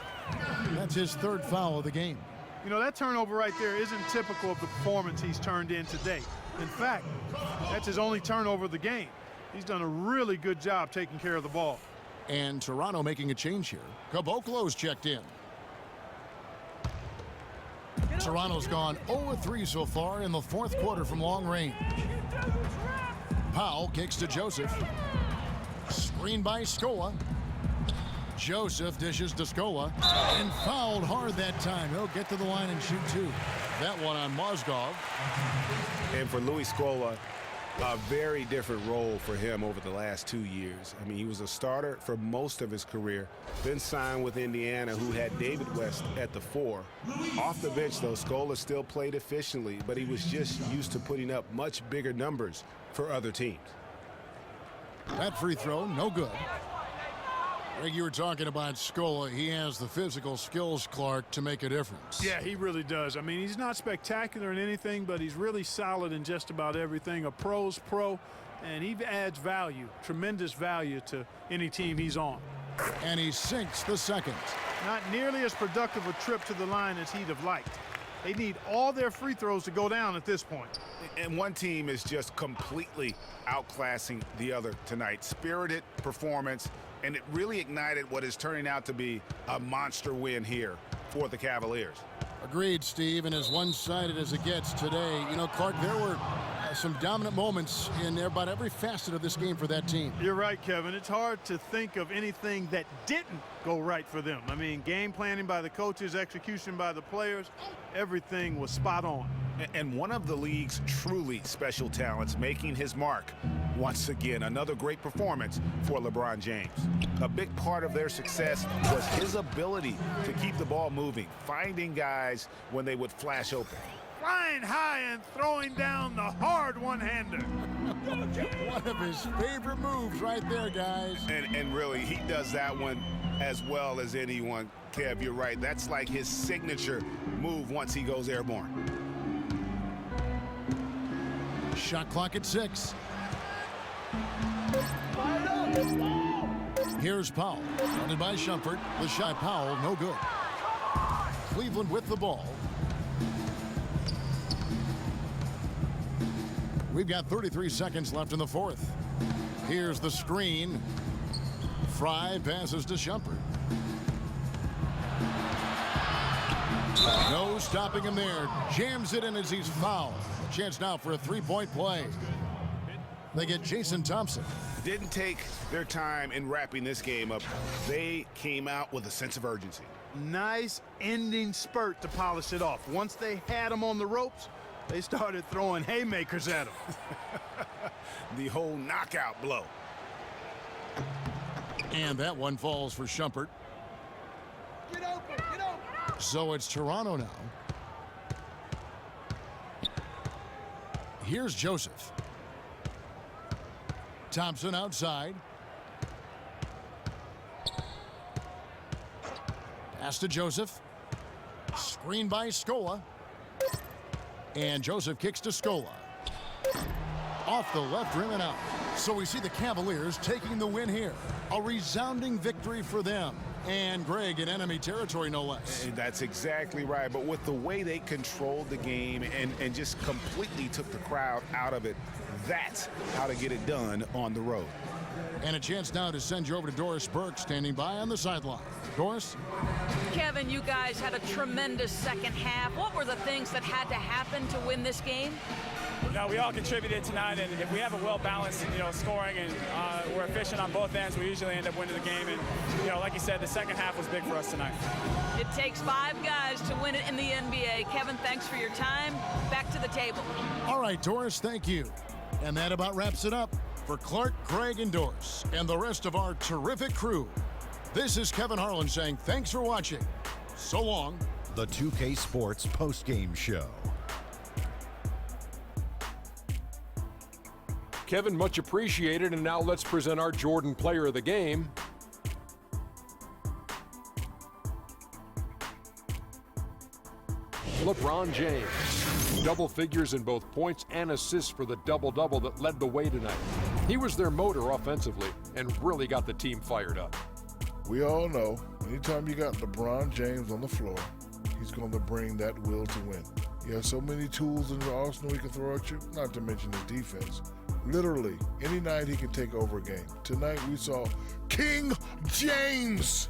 Speaker 1: That's his 3rd foul of the game.
Speaker 3: You know, that turnover right there isn't typical of the performance he's turned in today. In fact, that's his only turnover of the game. He's done a really good job taking care of the ball.
Speaker 1: And Toronto making a change here. Caboclo's checked in. Toronto's gone 0-3 so far in the fourth quarter from long range. Powell kicks to Joseph. Screen by Scola. Joseph dishes to Scola. And fouled hard that time. He'll get to the line and shoot 2. That one on Mozgov.
Speaker 2: And for Luis Scola, a very different role for him over the last 2 years. I mean, he was a starter for most of his career, then signed with Indiana, who had David West at the 4. Off the bench, though, Scola still played efficiently, but he was just used to putting up much bigger numbers for other teams.
Speaker 1: That free throw, no good. Greg, you were talking about Scola. He has the physical skills, Clark, to make a difference.
Speaker 3: Yeah, he really does. I mean, he's not spectacular in anything, but he's really solid in just about everything. A pro's pro, and he adds value, tremendous value to any team he's on.
Speaker 1: And he sinks the second.
Speaker 3: Not nearly as productive a trip to the line as he'd have liked. They need all their free throws to go down at this point.
Speaker 2: And one team is just completely outclassing the other tonight. Spirited performance, and it really ignited what is turning out to be a monster win here for the Cavaliers.
Speaker 1: Agreed, Steve, and as one-sided as it gets today, you know, Clark, there were some dominant moments in about every facet of this game for that team.
Speaker 3: You're right, Kevin. It's hard to think of anything that didn't go right for them. I mean, game planning by the coaches, execution by the players, everything was spot on.
Speaker 2: And one of the league's truly special talents making his mark once again. Another great performance for LeBron James. A big part of their success was his ability to keep the ball moving, finding guys when they would flash open.
Speaker 3: Flying high and throwing down the hard one-hander.
Speaker 1: One of his favorite moves right there, guys.
Speaker 2: And really, he does that one as well as anyone. Kev, you're right. That's like his signature move once he goes airborne.
Speaker 1: Shot clock at 6. Here's Powell. Funded by Shumpert. The shot, Powell, no good. Cleveland with the ball. We've got 33 seconds left in the fourth. Here's the screen. Frye passes to Shumpert. No stopping him there. Jams it in as he's fouled. Chance now for a three-point play. They get Jason Thompson.
Speaker 2: Didn't take their time in wrapping this game up. They came out with a sense of urgency.
Speaker 3: Nice ending spurt to polish it off. Once they had him on the ropes, they started throwing haymakers at him.
Speaker 2: The whole knockout blow.
Speaker 1: And that one falls for Shumpert.
Speaker 12: Get open, get open.
Speaker 1: So it's Toronto now. Here's Joseph. Thompson outside. Pass to Joseph. Screen by Scola. And Joseph kicks to Scola. Off the left rim and out. So we see the Cavaliers taking the win here. A resounding victory for them. And Greg in enemy territory, no less.
Speaker 2: And that's exactly right. But with the way they controlled the game and just completely took the crowd out of it, that's how to get it done on the road.
Speaker 1: And a chance now to send you over to Doris Burke, standing by on the sideline. Doris?
Speaker 6: Kevin, you guys had a tremendous second half. What were the things that had to happen to win this game?
Speaker 13: No, we all contributed tonight, and if we have a well-balanced, scoring and we're efficient on both ends, we usually end up winning the game. And, like you said, the second half was big for us tonight.
Speaker 6: It takes 5 guys to win it in the NBA. Kevin, thanks for your time. Back to the table.
Speaker 1: All right, Doris, thank you. And that about wraps it up for Clark, Craig, and Doris, and the rest of our terrific crew. This is Kevin Harlan saying thanks for watching. So long.
Speaker 8: The 2K Sports postgame show.
Speaker 9: Kevin, much appreciated. And now let's present our Jordan Player of the Game. LeBron James. Double figures in both points and assists for the double-double that led the way tonight. He was their motor offensively and really got the team fired up.
Speaker 11: We all know, anytime you got LeBron James on the floor, he's going to bring that will to win. He has so many tools in the arsenal he can throw at you, not to mention his defense. Literally, any night he can take over a game. Tonight we saw King James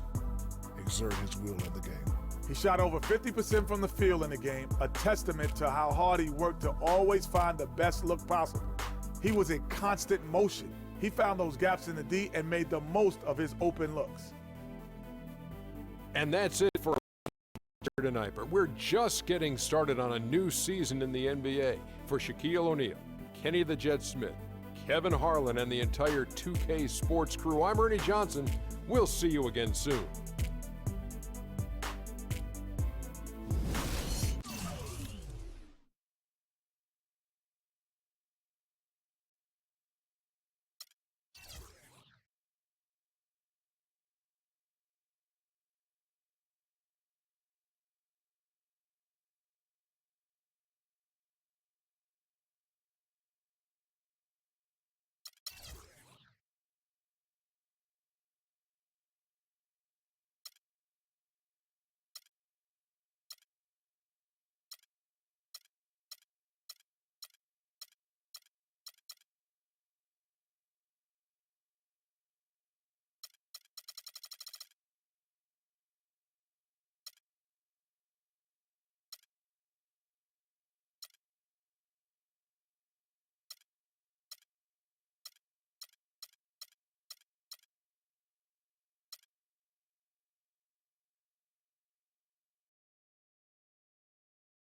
Speaker 11: exert his will in the game.
Speaker 10: He shot over 50% from the field in the game, a testament to how hard he worked to always find the best look possible. He was in constant motion. He found those gaps in the D and made the most of his open looks.
Speaker 9: And that's it for tonight, but we're just getting started on a new season in the NBA. For Shaquille O'Neal, Kenny the Jet Smith, Kevin Harlan, and the entire 2K Sports crew, I'm Ernie Johnson. We'll see you again soon.